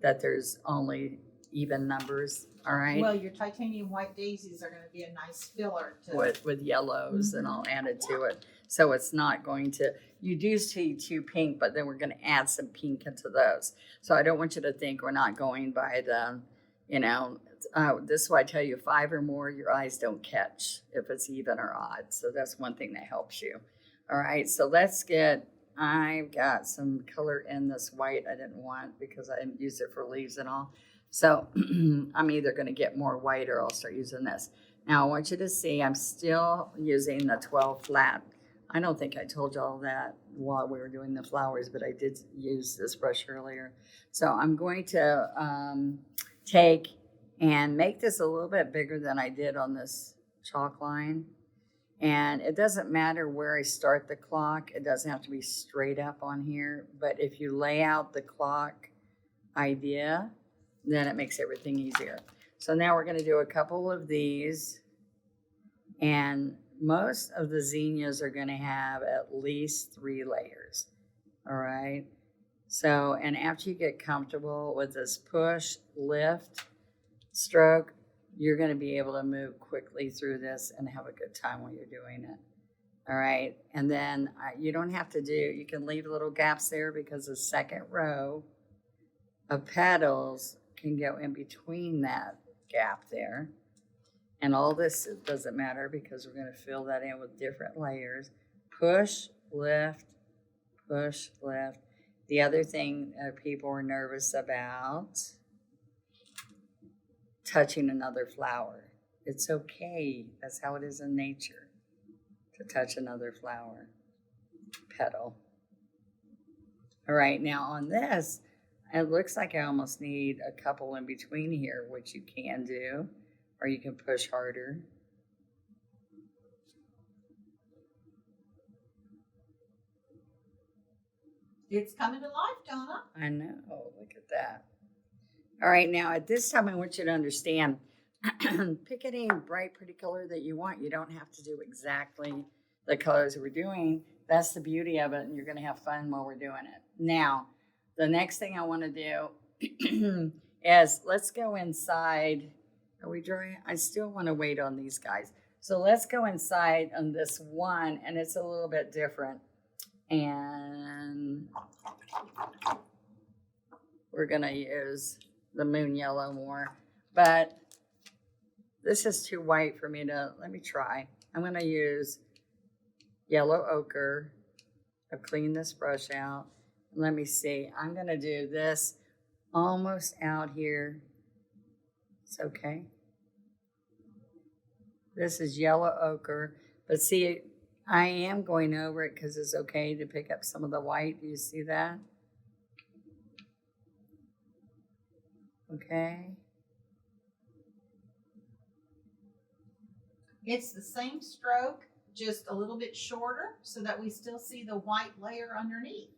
that there's only even numbers. All right. Well, your titanium white daisies are going to be a nice filler to with yellows and all added to it. So it's not going to, you do see 2 pink, but then we're going to add some pink into those. So I don't want you to think we're not going by the, this is why I tell you 5 or more, your eyes don't catch if it's even or odd. So that's one thing that helps you. All right. So I've got some color in this white I didn't want because I didn't use it for leaves and all. So I'm either going to get more white or I'll start using this. Now I want you to see I'm still using the 12 flat. I don't think I told you all that while we were doing the flowers, but I did use this brush earlier. So I'm going to take and make this a little bit bigger than I did on this chalk line. And it doesn't matter where I start the clock. It doesn't have to be straight up on here. But if you lay out the clock idea, then it makes everything easier. So now we're going to do a couple of these. And most of the zinnias are going to have at least 3 layers. All right. So, and after you get comfortable with this push, lift, stroke, you're going to be able to move quickly through this and have a good time while you're doing it. All right. And then you don't have to you can leave little gaps there because the second row of petals can go in between that gap there. And all this doesn't matter because we're going to fill that in with different layers. Push, lift, push, lift. The other thing people are nervous about, touching another flower. It's okay. That's how it is in nature, to touch another flower, petal. All right, now on this, it looks like I almost need a couple in between here, which you can do, or you can push harder. It's coming to life, Donna. I know, look at that. All right, now at this time, I want you to understand, pick any bright, pretty color that you want. You don't have to do exactly the colors we're doing. That's the beauty of it, and you're going to have fun while we're doing it. Now, the next thing I want to do is let's go inside. Are we dry? I still want to wait on these guys. So let's go inside on this one, and it's a little bit different. And we're going to use the moon yellow more. but this is too white for me to, let me try. I'm going to use yellow ochre. I've cleaned this brush out. Let me see. I'm going to do this almost out here. It's okay. This is yellow ochre. But see, I am going over it because it's okay to pick up some of the white. Do you see that? Okay. It's the same stroke, just a little bit shorter so that we still see the white layer underneath.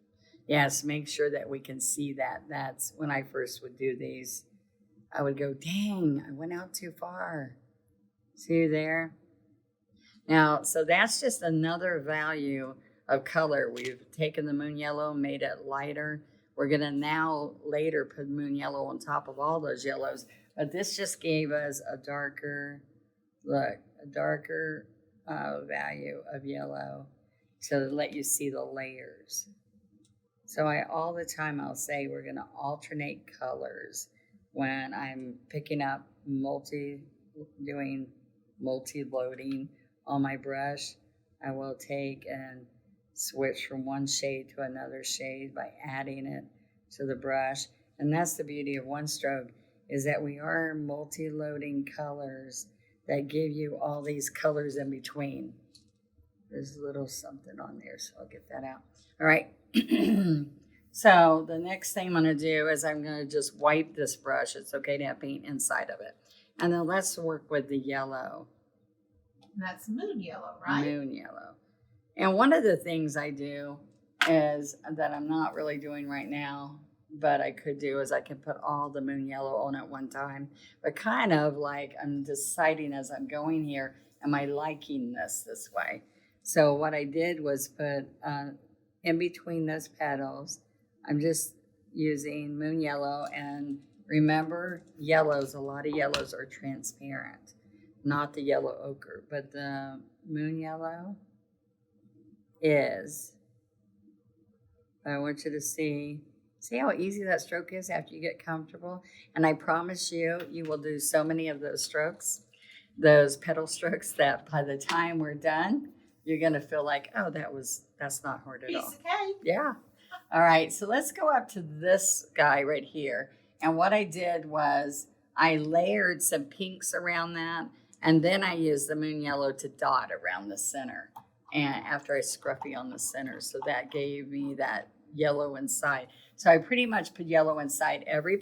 Yes, make sure that we can see that. That's when I first would do these. I would go, dang, I went out too far. See there? Now, so that's just another value of color. We've taken the moon yellow, made it lighter. We're going to now later put moon yellow on top of all those yellows. But this just gave us a darker, look, a darker value of yellow to let you see the layers. So all the time I'll say we're going to alternate colors when I'm picking up doing multi-loading on my brush. I will take and switch from one shade to another shade by adding it to the brush. And that's the beauty of one stroke, is that we are multi-loading colors that give you all these colors in between. There's a little something on there, so I'll get that out. All right. So the next thing I'm going to do is I'm going to just wipe this brush. It's okay to have paint inside of it. And then let's work with the yellow. And that's moon yellow, right? Moon yellow. And one of the things I do is that I'm not really doing right now, but I could do, is I can put all the moon yellow on at one time. But kind of like I'm deciding as I'm going here, am I liking this way? So what I did was put in between those petals, I'm just using moon yellow. And remember, yellows, a lot of yellows are transparent, not the yellow ochre, but the moon yellow is. I want you to see how easy that stroke is after you get comfortable. And I promise you, you will do so many of those strokes, those petal strokes, that by the time we're done, you're going to feel like, oh, that's not hard at all. Piece of cake. Yeah. All right. So let's go up to this guy right here. And what I did was I layered some pinks around that. And then I used the moon yellow to dot around the center. And after I scruffy on the center. So that gave me that yellow inside. So I pretty much put yellow inside every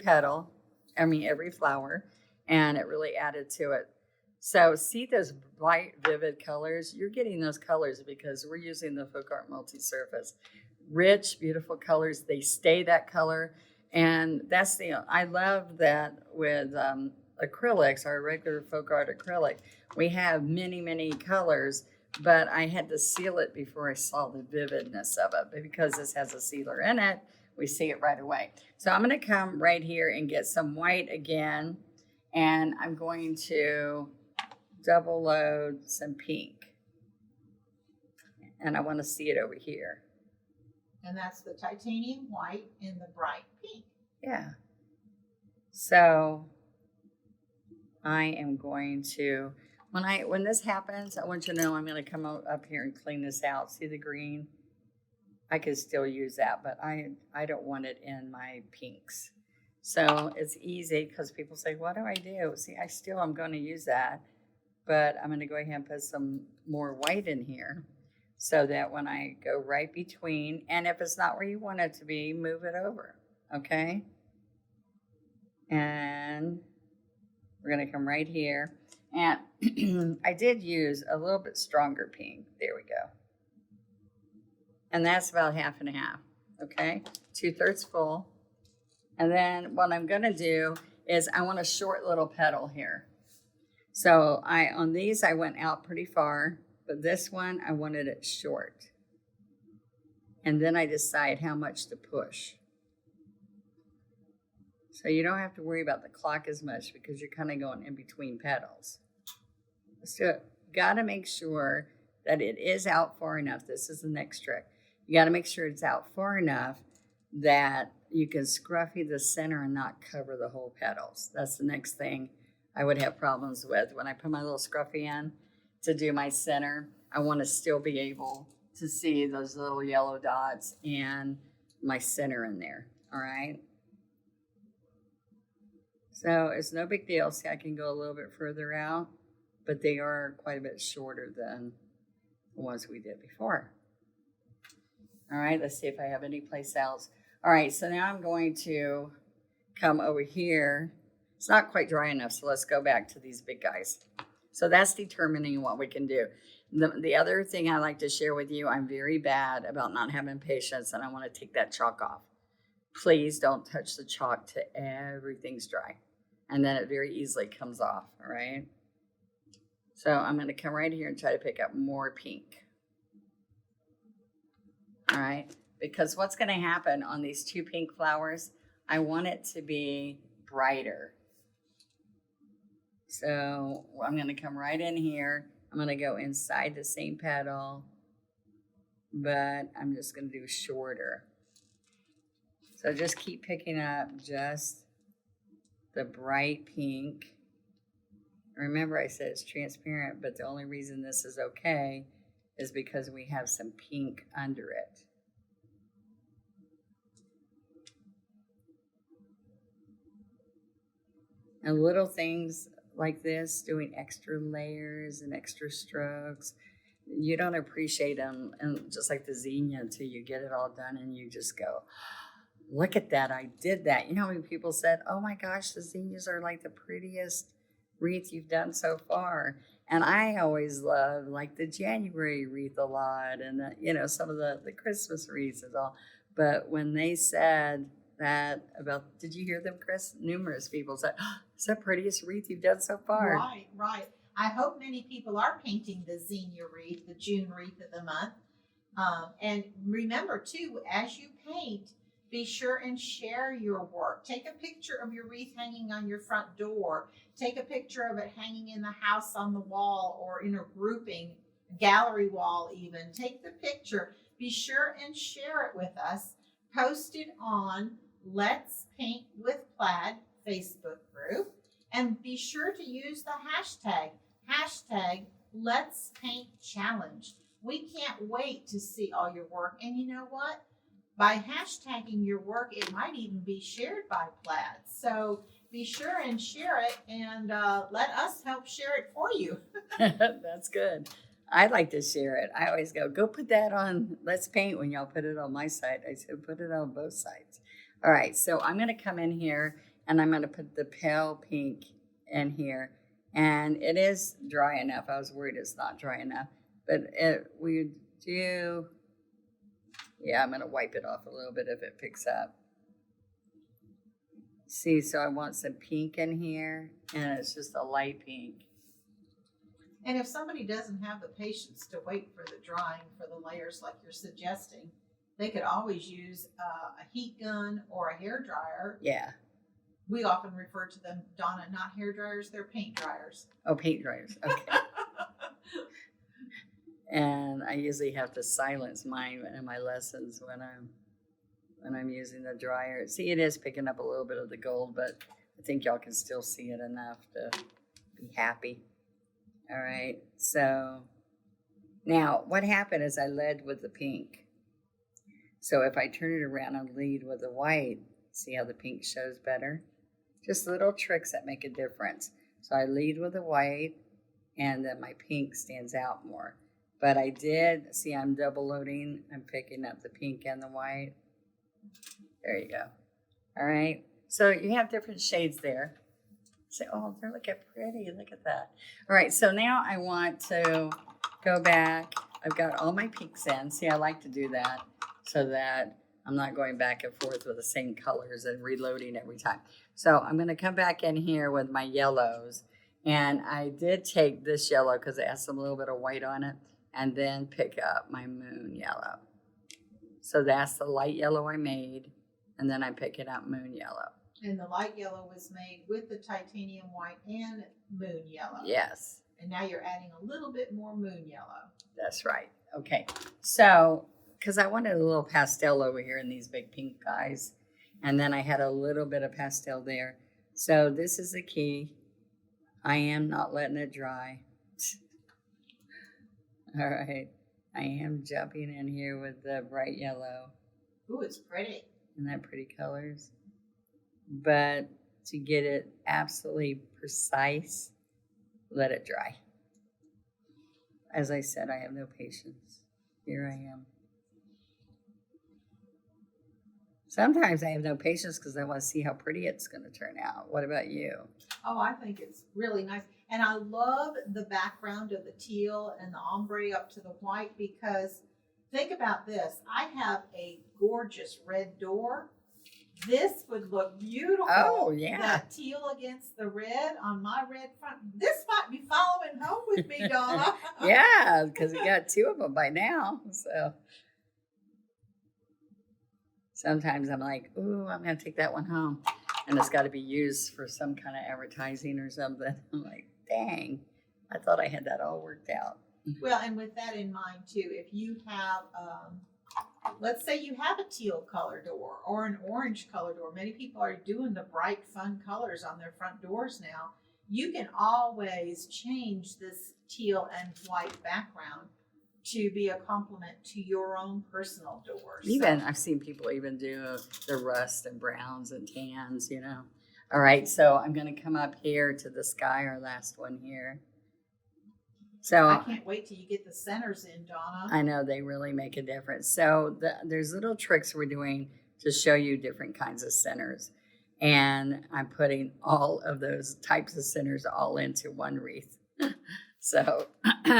every flower. And it really added to it. So see those bright, vivid colors? You're getting those colors because we're using the FolkArt multi-surface. Rich, beautiful colors. They stay that color. And I love that with acrylics, our regular FolkArt acrylic. We have many, many colors, but I had to seal it before I saw the vividness of it. But because this has a sealer in it, we see it right away. So I'm going to come right here and get some white again. And I'm going to double load some pink. And I want to see it over here. And that's the titanium white in the bright pink. Yeah. So I am going to, when this happens, I want you to know I'm going to come up here and clean this out. See the green? I could still use that, but I don't want it in my pinks. So it's easy because people say, what do I do? See, I'm going to use that, but I'm going to go ahead and put some more white in here so that when I go right between, and if it's not where you want it to be, move it over, okay? And we're going to come right here. And I did use a little bit stronger pink. There we go. And that's about half and half, okay? 2/3 full. And then what I'm going to do is I want a short little petal here. So on these, I went out pretty far, but this one, I wanted it short. And then I decide how much to push. So you don't have to worry about the clock as much because you're kind of going in between petals. Let's do it. Got to make sure that it is out far enough. This is the next trick. You got to make sure it's out far enough that you can scruffy the center and not cover the whole petals. That's the next thing I would have problems with. When I put my little scruffy in to do my center, I want to still be able to see those little yellow dots and my center in there. All right. So it's no big deal. See, I can go a little bit further out, but they are quite a bit shorter than the ones we did before. All right, let's see if I have any place else. All right, so now I'm going to come over here. It's not quite dry enough, so let's go back to these big guys. So that's determining what we can do. The other thing I like to share with you, I'm very bad about not having patience, and I want to take that chalk off. Please don't touch the chalk till everything's dry, and then it very easily comes off, all right? So I'm going to come right here and try to pick up more pink. All right, because what's going to happen on these two pink flowers, I want it to be brighter. So I'm going to come right in here. I'm going to go inside the same petal, but I'm just going to do shorter. So just keep picking up just the bright pink. Remember, I said it's transparent, but the only reason this is okay is because we have some pink under it. And little things like this, doing extra layers and extra strokes, you don't appreciate them, and just like the zinnia, until you get it all done and you just go, look at that, I did that. You know how many people said, oh my gosh, the zinnias are like the prettiest wreath you've done so far. And I always love like the January wreath a lot, and some of the Christmas wreaths and all. But when they said that about, did you hear them, Chris? Numerous people said, oh, it's the prettiest wreath you've done so far. Right. I hope many people are painting the zinnia wreath, the June wreath of the month. And remember too, as you paint, be sure and share your work. Take a picture of your wreath hanging on your front door. Take a picture of it hanging in the house on the wall or in a grouping, gallery wall even. Take the picture. Be sure and share it with us. Post it on Let's Paint with Plaid Facebook group. And be sure to use the hashtag Let's Paint Challenge. We can't wait to see all your work. And you know what? By hashtagging your work, it might even be shared by Plaid. So be sure and share it, and let us help share it for you. That's good. I like to share it. I always go put that on Let's Paint when y'all put it on my site. I said, put it on both sides. All right, so I'm going to come in here, and I'm going to put the pale pink in here. And it is dry enough. I was worried it's not dry enough. But we do... Yeah, I'm going to wipe it off a little bit if it picks up. See, so I want some pink in here, and it's just a light pink. And if somebody doesn't have the patience to wait for the drying for the layers like you're suggesting, they could always use a heat gun or a hair dryer. Yeah. We often refer to them, Donna, not hair dryers, they're paint dryers. Oh, paint dryers. Okay. And I usually have to silence mine in my lessons when I'm using the dryer. See, it is picking up a little bit of the gold, but I think y'all can still see it enough to be happy. All right. So now what happened is I led with the pink. So if I turn it around and lead with the white, see how the pink shows better? Just little tricks that make a difference. So I lead with the white, and then my pink stands out more. But I did, see, I'm double loading. I'm picking up the pink and the white. There you go. All right. So you have different shades there. Say, oh, they're looking pretty. Look at that. All right. So now I want to go back. I've got all my pinks in. See, I like to do that so that I'm not going back and forth with the same colors and reloading every time. So I'm going to come back in here with my yellows. And I did take this yellow because it has some little bit of white on it. And then pick up my moon yellow. So that's the light yellow I made, and then I'm picking up moon yellow. And the light yellow was made with the titanium white and moon yellow. Yes. And now you're adding a little bit more moon yellow. That's right. Okay. So, because I wanted a little pastel over here in these big pink guys, and then I had a little bit of pastel there. So this is the key. I am not letting it dry. All right. I am jumping in here with the bright yellow. Ooh, it's pretty. Isn't that pretty colors? But to get it absolutely precise, let it dry. As I said, I have no patience. Here I am. Sometimes I have no patience because I want to see how pretty it's going to turn out. What about you? Oh, I think it's really nice. And I love the background of the teal and the ombre up to the white because think about this. I have a gorgeous red door. This would look beautiful. Oh, yeah. That teal against the red on my red front. This might be following home with me, Donna. Yeah, because we got two of them by now. So sometimes I'm like, ooh, I'm going to take that one home. And it's got to be used for some kind of advertising or something. I'm like, dang, I thought I had that all worked out. Well, and with that in mind, too, if you have, let's say you have a teal color door or an orange color door. Many people are doing the bright, fun colors on their front doors now. You can always change this teal and white background to be a complement to your own personal doors. Even I've seen people even do the rust and browns and tans, you know. All right, so I'm going to come up here to the sky, our last one here. So I can't wait till you get the centers in, Donna. I know they really make a difference. So there's little tricks we're doing to show you different kinds of centers. And I'm putting all of those types of centers all into one wreath. So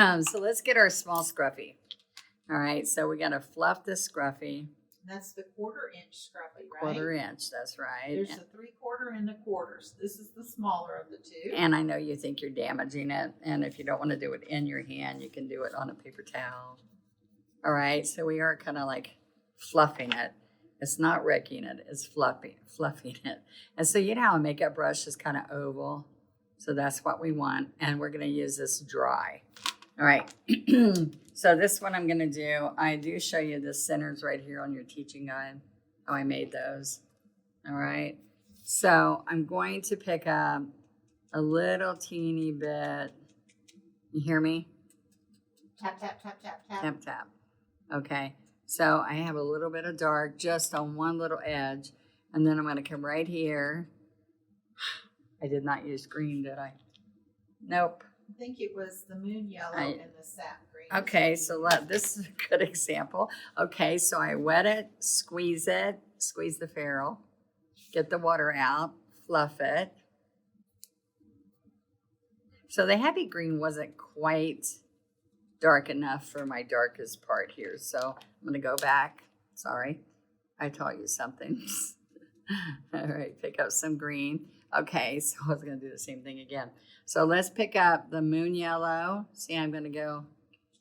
let's get our small scruffy. All right, so we got to fluff this scruffy. That's the 1/4 inch scruffy, right? 1/4 inch, that's right. There's the 3/4 and the 1/4. This is the smaller of the two. And I know you think you're damaging it. And if you don't want to do it in your hand, you can do it on a paper towel. All right, so we are kind of like fluffing it. It's not wrecking it, it's fluffing it. And so you know how a makeup brush is kind of oval? So that's what we want. And we're going to use this dry. All right. So this one I'm going to do, I do show you the centers right here on your teaching guide, how I made those. All right. So I'm going to pick up a little teeny bit. You hear me? Tap, tap, tap, tap, tap. Tap, tap. Okay. So I have a little bit of dark just on one little edge. And then I'm going to come right here. I did not use green, did I? Nope. I think it was the moon yellow and the sap green. Okay, so this is a good example. Okay, so I wet it, squeeze the ferrule, get the water out, fluff it. So the heavy green wasn't quite dark enough for my darkest part here. So I'm going to go back. Sorry, I taught you something. All right, pick up some green. Okay, so I was going to do the same thing again. So let's pick up the moon yellow. See, I'm going to go,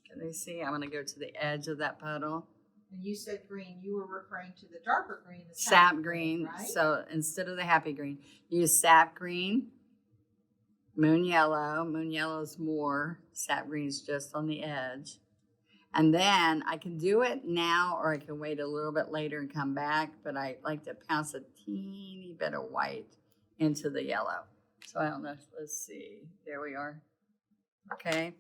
can they see? I'm going to go to the edge of that puddle. And you said green, you were referring to the darker green, the Sap green. right? So instead of the happy green, use sap green, moon yellow. Moon yellow is more. Sap green is just on the edge. And then I can do it now or I can wait a little bit later and come back, but I like to pounce a teeny bit of white into the yellow. So I don't know, let's see, there we are. Okay,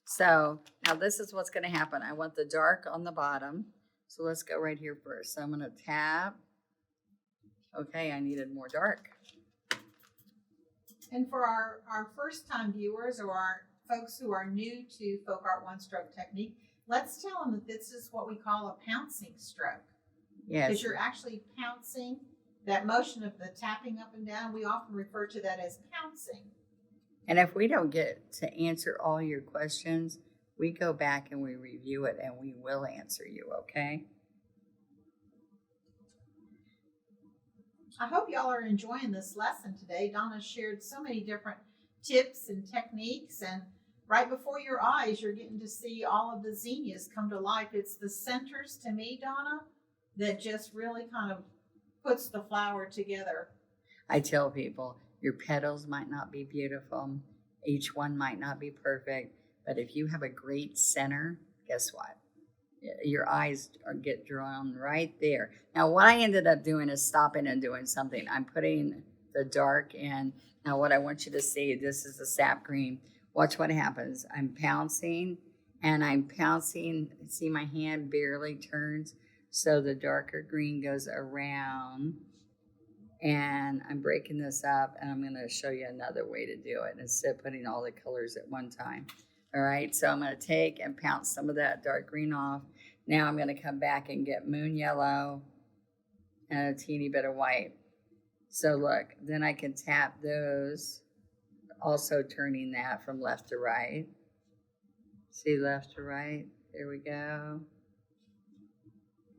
so now this is what's gonna happen. I want the dark on the bottom. So let's go right here first. So I'm gonna tap. Okay, I needed more dark. And for our first time viewers or our folks who are new to FolkArt one stroke technique, let's tell them that this is what we call a pouncing stroke. Yes. Because you're actually pouncing. That motion of the tapping up and down, we often refer to that as pouncing. And if we don't get to answer all your questions, we go back and we review it and we will answer you, okay? I hope y'all are enjoying this lesson today. Donna shared so many different tips and techniques, and right before your eyes, you're getting to see all of the zinnias come to life. It's the centers, to me, Donna, that just really kind of puts the flower together. I tell people, your petals might not be beautiful. Each one might not be perfect. But if you have a great center, guess what? Your eyes get drawn right there. Now, what I ended up doing is stopping and doing something. I'm putting the dark in. Now what I want you to see, this is the sap green. Watch what happens. I'm pouncing and I'm pouncing. See, my hand barely turns. So the darker green goes around, and I'm breaking this up, and I'm going to show you another way to do it instead of putting all the colors at one time. All right, so I'm going to take and pounce some of that dark green off. Now I'm going to come back and get moon yellow and a teeny bit of white. So look, then I can tap those, also turning that from left to right. See, left to right. There we go.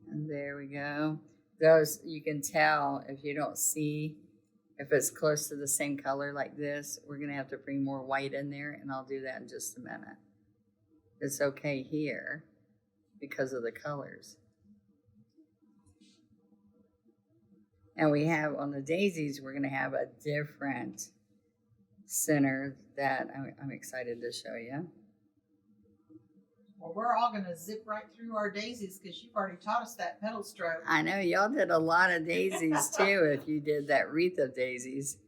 And there we go. Those, you can tell if you don't see, if it's close to the same color like this, we're going to have to bring more white in there, and I'll do that in just a minute. It's okay here because of the colors. And we have on the daisies, we're going to have a different center that I'm excited to show you. Well, we're all going to zip right through our daisies because you've already taught us that petal stroke. I know y'all did a lot of daisies too if you did that wreath of daisies.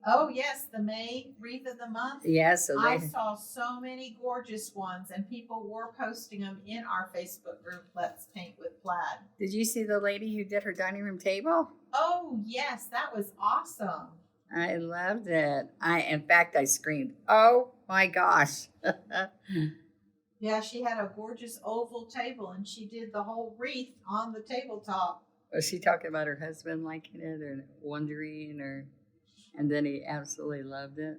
Oh, yes, the May Wreath of the Month. Yeah, so I saw so many gorgeous ones, and people were posting them in our Facebook group, Let's Paint with Plaid. Did you see the lady who did her dining room table? Oh, yes, that was awesome. I loved it. In fact, I screamed, "Oh my gosh." Yeah, she had a gorgeous oval table, and she did the whole wreath on the tabletop. Was she talking about her husband liking it or wondering, or, and then he absolutely loved it?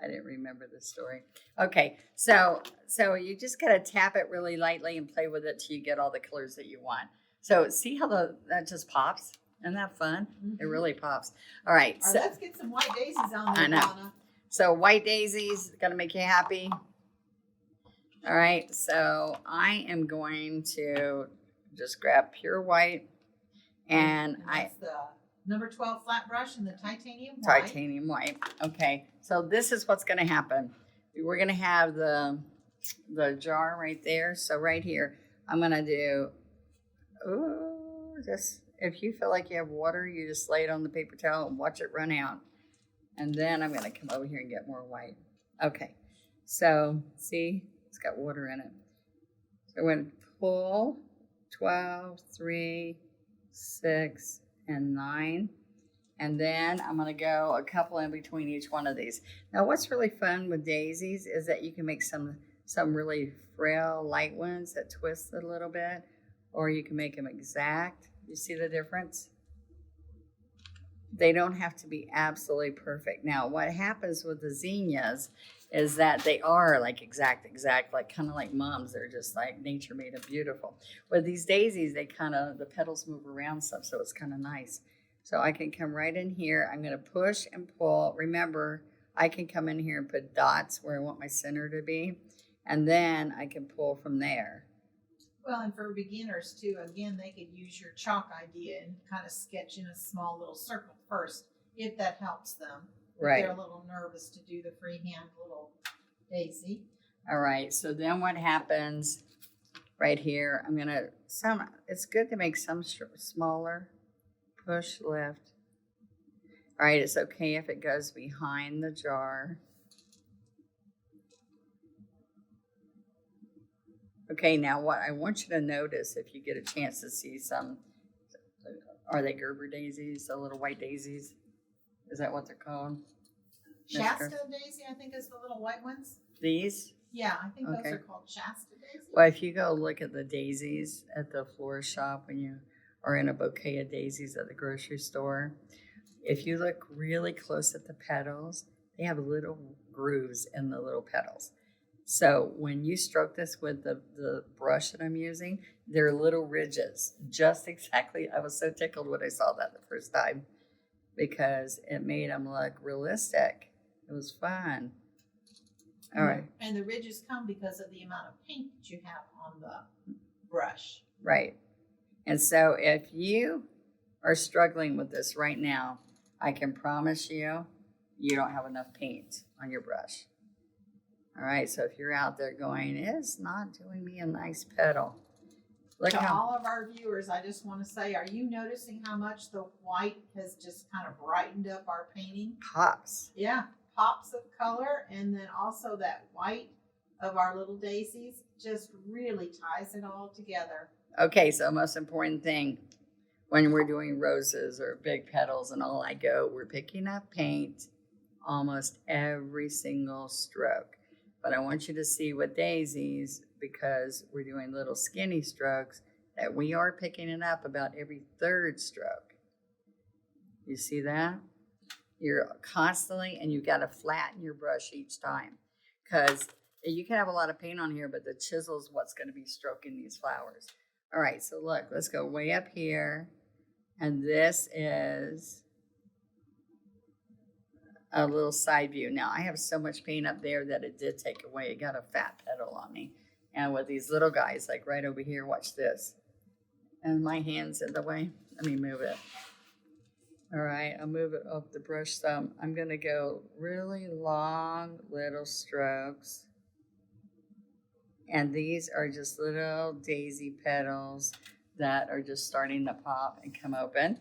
I didn't remember the story. Okay, so you just gotta tap it really lightly and play with it till you get all the colors that you want. So see how that just pops? Isn't that fun? Mm-hmm. It really pops. All right. All right, let's get some white daisies on there, I know. Donna. So white daisies, gonna make you happy. All right, so I am going to just grab pure white, and that's the number 12 flat brush and the titanium white. Titanium white. Okay, so this is what's going to happen. We're going to have the jar right there. So right here, I'm going to do, just if you feel like you have water, you just lay it on the paper towel and watch it run out. And then I'm going to come over here and get more white. Okay, so see? It's got water in it. So we're going to pull 12, 3, 6, and 9. And then I'm going to go a couple in between each one of these. Now, what's really fun with daisies is that you can make some really frail, light ones that twist a little bit, or you can make them exact. You see the difference? They don't have to be absolutely perfect. Now, what happens with the zinnias is that they are like exact, like kind of like mums. They're just like nature made them beautiful. With these daisies, they kind of, the petals move around some, so it's kind of nice. So I can come right in here. I'm going to push and pull. Remember, I can come in here and put dots where I want my center to be, and then I can pull from there. Well, and for beginners too, again, they could use your chalk idea and kind of sketch in a small little circle first, if that helps them. Right. They're a little nervous to do the freehand little daisy. All right, so then what happens right here, I'm going to, it's good to make some smaller. Push left. All right, it's okay if it goes behind the jar. Okay, now what I want you to notice, if you get a chance to see some, are they Gerber daisies, the little white daisies? Is that what they're called? Shasta daisy, I think, is the little white ones. These? Yeah, I think those are called Shasta daisies. Well, if you go look at the daisies at the florist shop when you are in a bouquet of daisies at the grocery store, if you look really close at the petals, they have little grooves in the little petals. So when you stroke this with the brush that I'm using, they're little ridges, just exactly. I was so tickled when I saw that the first time because it made them look realistic. It was fun. All right. And the ridges come because of the amount of paint that you have on the brush. Right. And so if you are struggling with this right now, I can promise you, you don't have enough paint on your brush. All right, so if you're out there going, it's not doing me a nice petal, Look To how all of our viewers, I just want to say, are you noticing how much the white has just kind of brightened up our painting? pops. Yeah, pops of color, and then also that white of our little daisies just really ties it all together. Okay, so most important thing when we're doing roses or big petals and all, we're picking up paint almost every single stroke. But I want you to see with daisies, because we're doing little skinny strokes, that we are picking it up about every third stroke. You see that? You're constantly, and you've got to flatten your brush each time, because you can have a lot of paint on here, but the chisel's what's going to be stroking these flowers. All right, so look, let's go way up here. And this is a little side view. Now, I have so much paint up there that it did take away. It got a fat petal on me. And with these little guys, like right over here, watch this. And my hand's in the way. Let me move it. All right, I'll move it off the brush some. I'm going to go really long little strokes. And these are just little daisy petals that are just starting to pop and come open.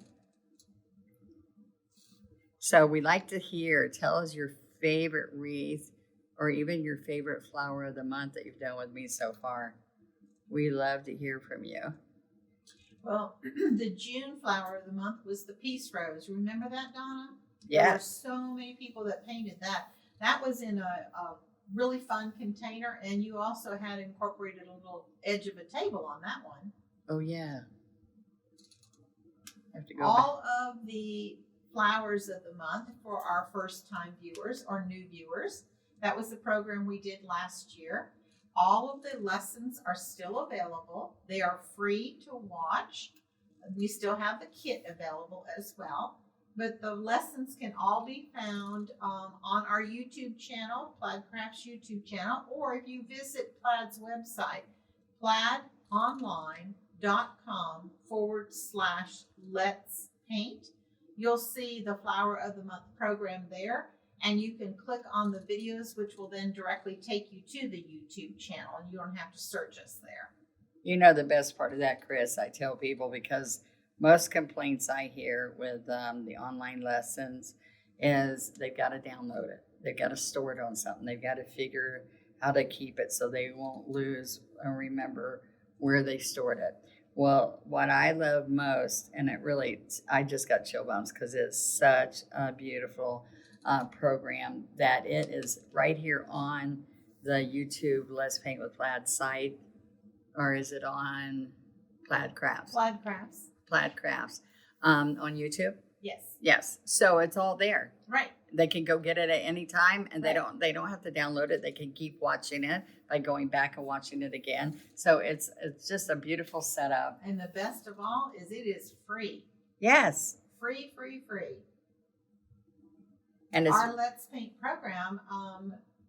So we like to hear, tell us your favorite wreath or even your favorite flower of the month that you've done with me so far. We love to hear from you. Well, the June flower of the month was the peace rose. Remember that, Donna? Yes. There were so many people that painted that. That was in a really fun container, and you also had incorporated a little edge of a table on that one. Oh, yeah. I have to go All of the flowers of the month for our first-time viewers or new viewers. That was the program we did last year. All of the lessons are still available. They are free to watch. We still have the kit available as well. But the lessons can all be found on our YouTube channel, Plaid Crafts YouTube channel, or if you visit Plaid's website, plaidonline.com/Let's Paint. You'll see the Flower of the Month program there, and you can click on the videos, which will then directly take you to the YouTube channel, and you don't have to search us there. You know the best part of that, Chris, I tell people, because most complaints I hear with the online lessons is they've got to download it. They've got to store it on something. They've got to figure how to keep it so they won't lose and remember where they stored it. Well, what I love most, and I just got chill bumps because it's such a beautiful program that it is right here on the YouTube Let's Paint with Plaid site, or is it on Plaid Crafts? Plaid Crafts. Plaid Crafts on YouTube. Yes. Yes, so it's all there. Right. They can go get it at any time, and Right. they don't have to download it. They can keep watching it by going back and watching it again. So it's just a beautiful setup. And the best of all is it is free. Yes. Free. And it's Our Let's Paint program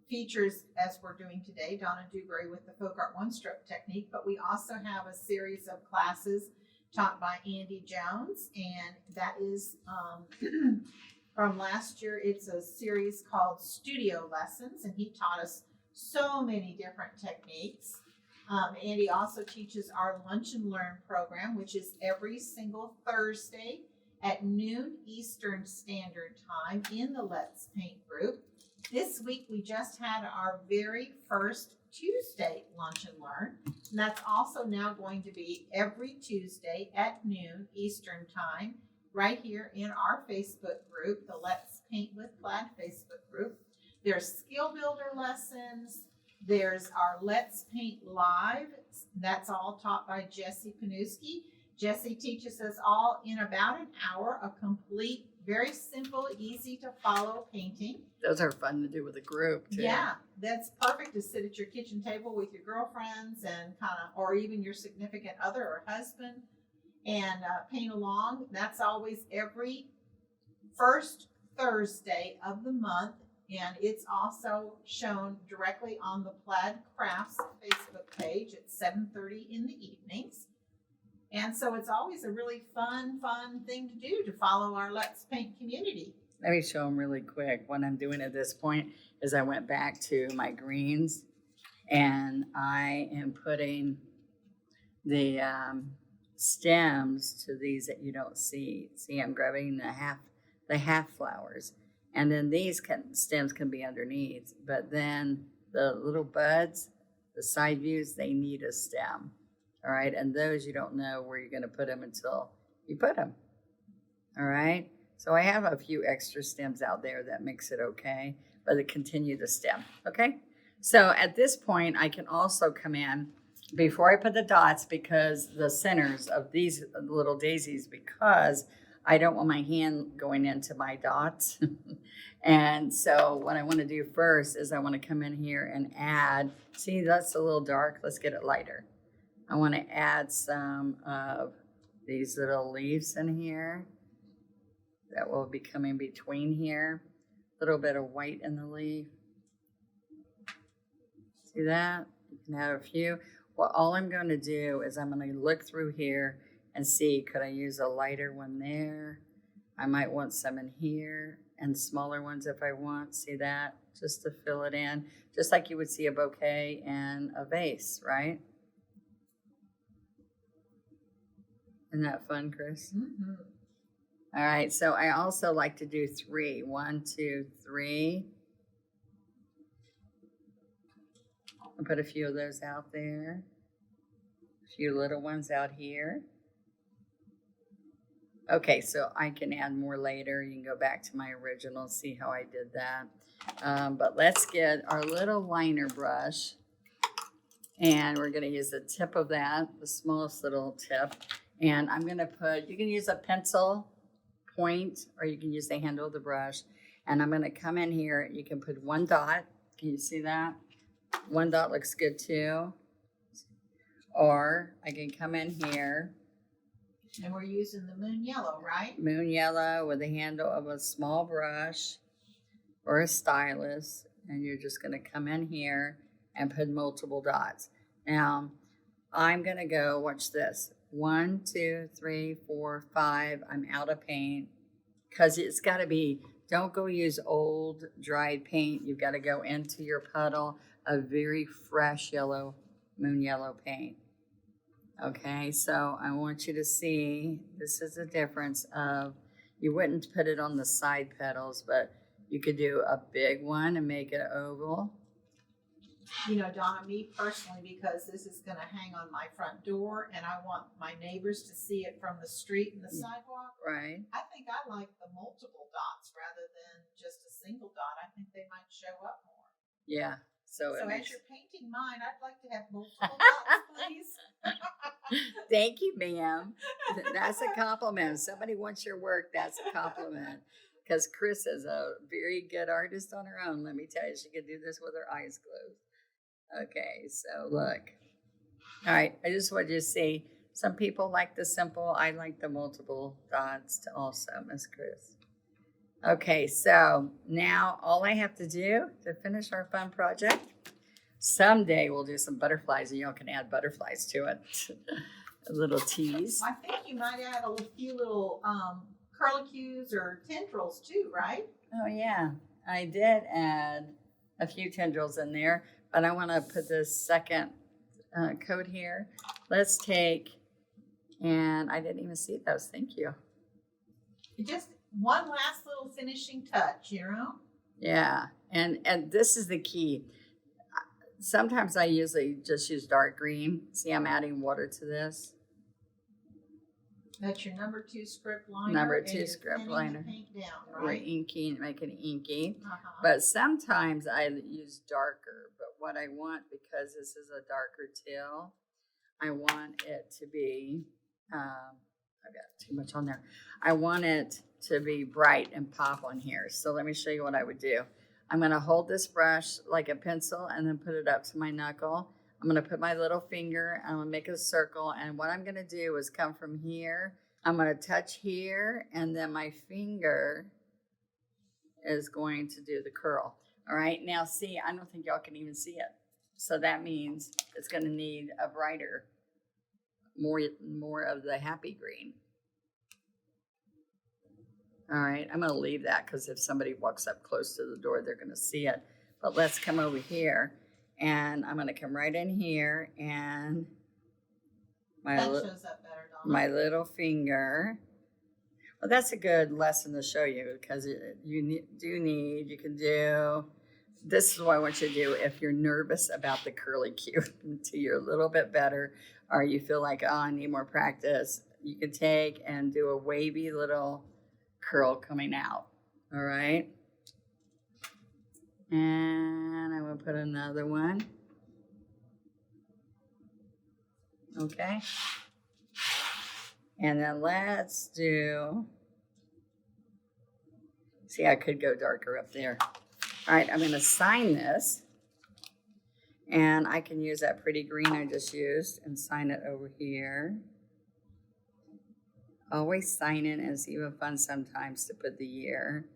features, as we're doing today, Donna Dewberry with the FolkArt one-stroke technique, but we also have a series of classes taught by Andy Jones, and that is from last year. It's a series called Studio Lessons, and he taught us so many different techniques. Andy also teaches our Lunch and Learn program, which is every single Thursday at noon Eastern Standard Time in the Let's Paint group. This week, we just had our very first Tuesday Lunch and Learn, and that's also now going to be every Tuesday at noon Eastern Time, right here in our Facebook group, the Let's Paint with Plaid Facebook group. There's skill builder lessons. There's our Let's Paint Live. That's all taught by Jessie Panuski. Jessie teaches us all in about an hour, a complete, very simple, easy to follow painting. those are fun to do with a group too. Yeah, that's perfect to sit at your kitchen table with your girlfriends and or even your significant other or husband and paint along. That's always every first Thursday of the month. And it's also shown directly on the Plaid Crafts Facebook page at 7:30 in the evenings. And so it's always a really fun thing to do to follow our Let's Paint community. Let me show them really quick. What I'm doing at this point is I went back to my greens and I am putting the stems to these that you don't see. See, I'm grabbing the half flowers. And then these stems can be underneath, but then the little buds, the side views, they need a stem. All right. And those you don't know where you're going to put them until you put them. All right. So I have a few extra stems out there that makes it okay, but they continue the stem. Okay. So at this point, I can also come in before I put the dots, because the centers of these little daisies, because I don't want my hand going into my dots. And so what I want to do first is I want to come in here and add, see, that's a little dark. Let's get it lighter. I want to add some of these little leaves in here that will be coming between here. A little bit of white in the leaf. See that? You can have a few. Well, all I'm going to do is I'm going to look through here and see, could I use a lighter one there? I might want some in here and smaller ones if I want. See that? Just to fill it in. Just like you would see a bouquet in a vase, right? Isn't that fun, Chris? Mm-hmm. All right, so I also like to do 3. 1, 2, 3. I'll put a few of those out there. A few little ones out here. Okay, so I can add more later. You can go back to my original, see how I did that. But let's get our little liner brush. And we're going to use the tip of that, the smallest little tip. And I'm going to put, you can use a pencil point, or you can use the handle of the brush. And I'm going to come in here. You can put 1 dot. Can you see that? 1 dot looks good too. Or I can come in here. And we're using the moon yellow, right? Moon yellow with the handle of a small brush or a stylus. And you're just going to come in here and put multiple dots. Now, I'm going to go, watch this. 1, 2, 3, 4, 5. I'm out of paint because it's got to be, don't go use old dried paint. You've got to go into your puddle of very fresh yellow, moon yellow paint. Okay, so I want you to see, this is a difference of, you wouldn't put it on the side petals, but you could do a big one and make it oval. You know, Donna, me personally, because this is going to hang on my front door and I want my neighbors to see it from the street and the sidewalk. Right. I think I like the multiple dots rather than just a single dot. I think they might show up more. Yeah. So as you're painting mine, I'd like to have multiple dots, please. Thank you, ma'am. That's a compliment. If somebody wants your work, that's a compliment. Because Chris is a very good artist on her own. Let me tell you, she could do this with her eyes closed. Okay, so look. All right, I just want you to see, some people like the simple. I like the multiple dots also, Miss Chris. Okay, so now all I have to do to finish our fun project, someday we'll do some butterflies and y'all can add butterflies to it. A little tease. I think you might add a few little curlicues or tendrils too, right? Oh yeah, I did add a few tendrils in there, but I want to put this second coat here. Let's take, and I didn't even see those. Thank you. Just one last little finishing touch, you know? Yeah, and this is the key. Sometimes I usually just use dark green. See, I'm adding water to this. That's your number 2 script liner. Number 2 script liner. Paint down, We're right? inky and make it inky. Uh-huh. But sometimes I use darker. But what I want, because this is a darker teal, I want it to be, I've got too much on there. I want it to be bright and pop on here. So let me show you what I would do. I'm going to hold this brush like a pencil and then put it up to my knuckle. I'm going to put my little finger and I'm going to make a circle. And what I'm going to do is come from here. I'm going to touch here and then my finger is going to do the curl. All right. Now see, I don't think y'all can even see it. So that means it's going to need a brighter, more of the happy green. All right, I'm going to leave that because if somebody walks up close to the door, they're going to see it. But let's come over here, and I'm going to come right in here, and That shows up better, Donna. my little finger. Well, that's a good lesson to show you because you can do, this is what I want you to do. If you're nervous about the curly Q until you're a little bit better, or you feel like, oh, I need more practice, you can take and do a wavy little curl coming out. All right. And I will put another one. Okay. And then let's do, see, I could go darker up there. All right, I'm going to sign this. And I can use that pretty green I just used and sign it over here. Always sign it, and it's even fun sometimes to put the year.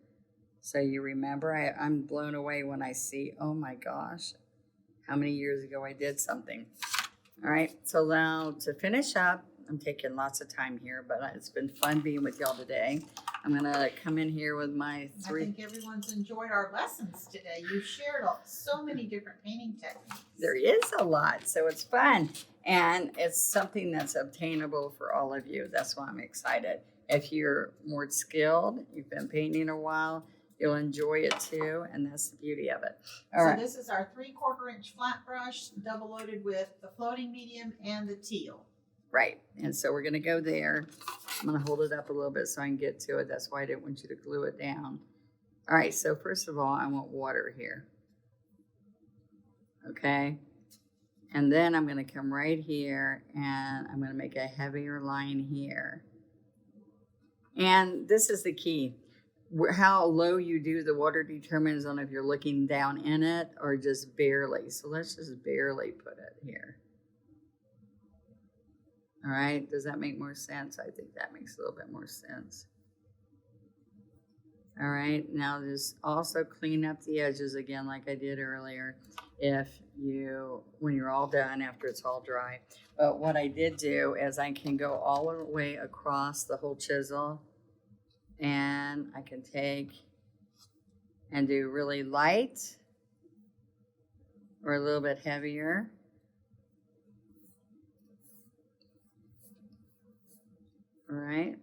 So you remember, I'm blown away when I see, oh my gosh, how many years ago I did something. All right, so now to finish up, I'm taking lots of time here, but it's been fun being with y'all today. I'm gonna come in here with my three. I think everyone's enjoyed our lessons today. You shared so many different painting techniques. There is a lot, so it's fun. And it's something that's obtainable for all of you. That's why I'm excited. If you're more skilled, you've been painting a while, you'll enjoy it too, and that's the beauty of it. All right. This is our 3/4 inch flat brush, double loaded with the floating medium and the teal. Right, and so we're gonna go there. I'm gonna hold it up a little bit so I can get to it. That's why I didn't want you to glue it down. All right, so first of all, I want water here. Okay, and then I'm gonna come right here and I'm gonna make a heavier line here. And this is the key. How low you do the water determines on if you're looking down in it or just barely. So let's just barely put it here. All right, does that make more sense? I think that makes a little bit more sense. All right, now just also clean up the edges again like I did earlier when you're all done after it's all dry. But what I did do is I can go all the way across the whole chisel, and I can take and do really light or a little bit heavier. All right,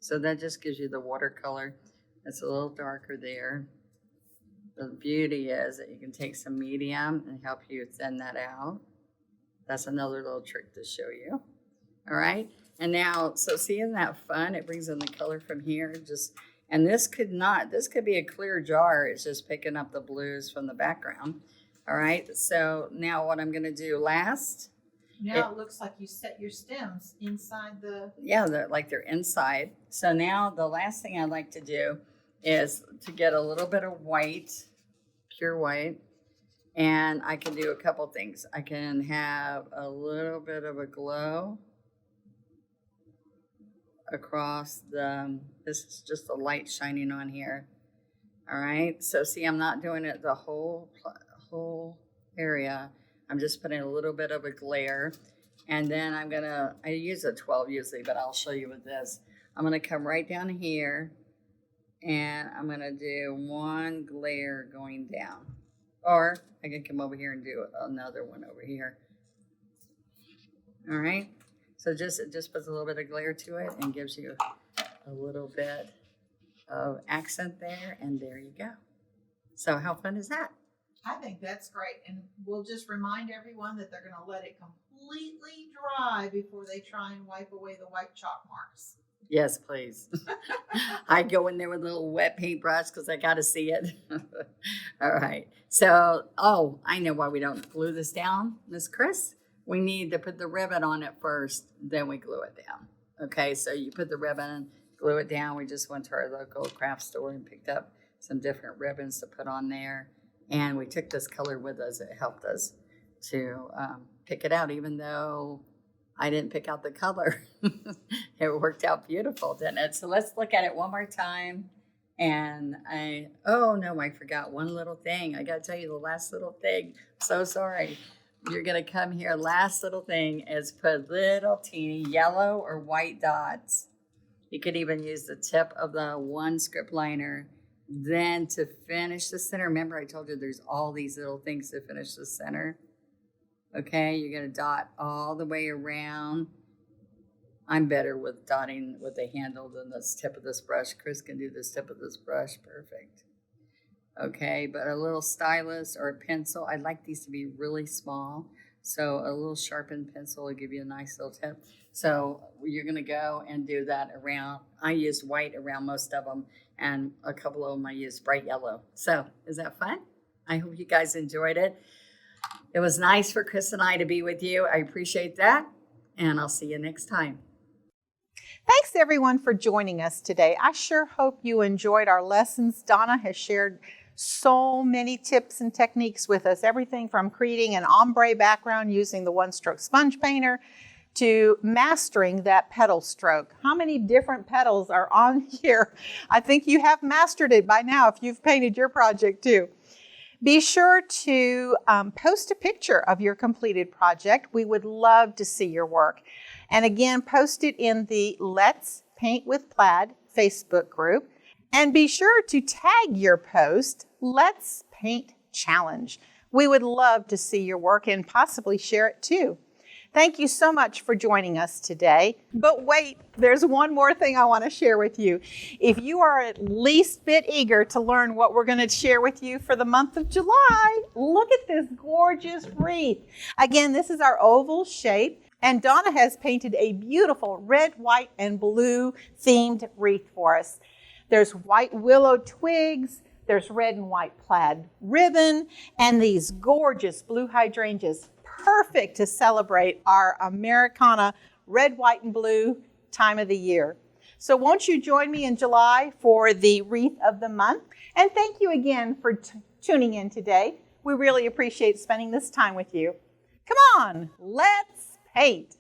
so that just gives you the watercolor. It's a little darker there. The beauty is that you can take some medium and help you thin that out. That's another little trick to show you. All right, and now, so seeing that fun, it brings in the color from here. And this could be a clear jar. It's just picking up the blues from the background. All right, so now what I'm gonna do last. Now it looks like you set your stems inside the... Yeah, they're inside. So now the last thing I like to do is to get a little bit of white, pure white, and I can do a couple things. I can have a little bit of a glow across this is just the light shining on here. All right, so see, I'm not doing it the whole area. I'm just putting a little bit of a glare, and then I use a 12 usually, but I'll show you with this. I'm gonna come right down here, and I'm gonna do one glare going down. Or I can come over here and do another one over here. All right, so it just puts a little bit of glare to it and gives you a little bit of accent there, and there you go. So how fun is that? I think that's great. And we'll just remind everyone that they're going to let it completely dry before they try and wipe away the white chalk marks. Yes, please. I go in there with a little wet paintbrush because I got to see it. All right. So, I know why we don't glue this down, Miss Chris. We need to put the ribbon on it first, then we glue it down. Okay, so you put the ribbon and glue it down. We just went to our local craft store and picked up some different ribbons to put on there. And we took this color with us. It helped us to pick it out, even though I didn't pick out the color. It worked out beautiful, didn't it? So let's look at it one more time. And I forgot one little thing. I got to tell you the last little thing. So sorry. You're going to come here. Last little thing is put little teeny yellow or white dots. You could even use the tip of the one script liner. Then to finish the center, remember I told you there's all these little things to finish the center. Okay, you're going to dot all the way around. I'm better with dotting with the handle than the tip of this brush. Chris can do this tip of this brush. Perfect. Okay, but a little stylus or a pencil. I'd like these to be really small. So a little sharpened pencil will give you a nice little tip. So you're going to go and do that around. I used white around most of them, and a couple of them I used bright yellow. So is that fun? I hope you guys enjoyed it. It was nice for Chris and I to be with you. I appreciate that, and I'll see you next time. Thanks everyone for joining us today. I sure hope you enjoyed our lessons. Donna has shared so many tips and techniques with us, everything from creating an ombre background using the one-stroke sponge painter to mastering that petal stroke. How many different petals are on here? I think you have mastered it by now if you've painted your project too. Be sure to post a picture of your completed project. We would love to see your work. And again, post it in the Let's Paint with Plaid Facebook group. And be sure to tag your post, Let's Paint Challenge. We would love to see your work and possibly share it too. Thank you so much for joining us today. But wait, there's one more thing I want to share with you. If you are at least bit eager to learn what we're going to share with you for the month of July, look at this gorgeous wreath. Again, this is our oval shape, and Donna has painted a beautiful red, white, and blue themed wreath for us. There's white willow twigs, there's red and white plaid ribbon, and these gorgeous blue hydrangeas. Perfect to celebrate our Americana red, white, and blue time of the year. So won't you join me in July for the Wreath of the Month? And thank you again for tuning in today. We really appreciate spending this time with you. Come on, let's paint.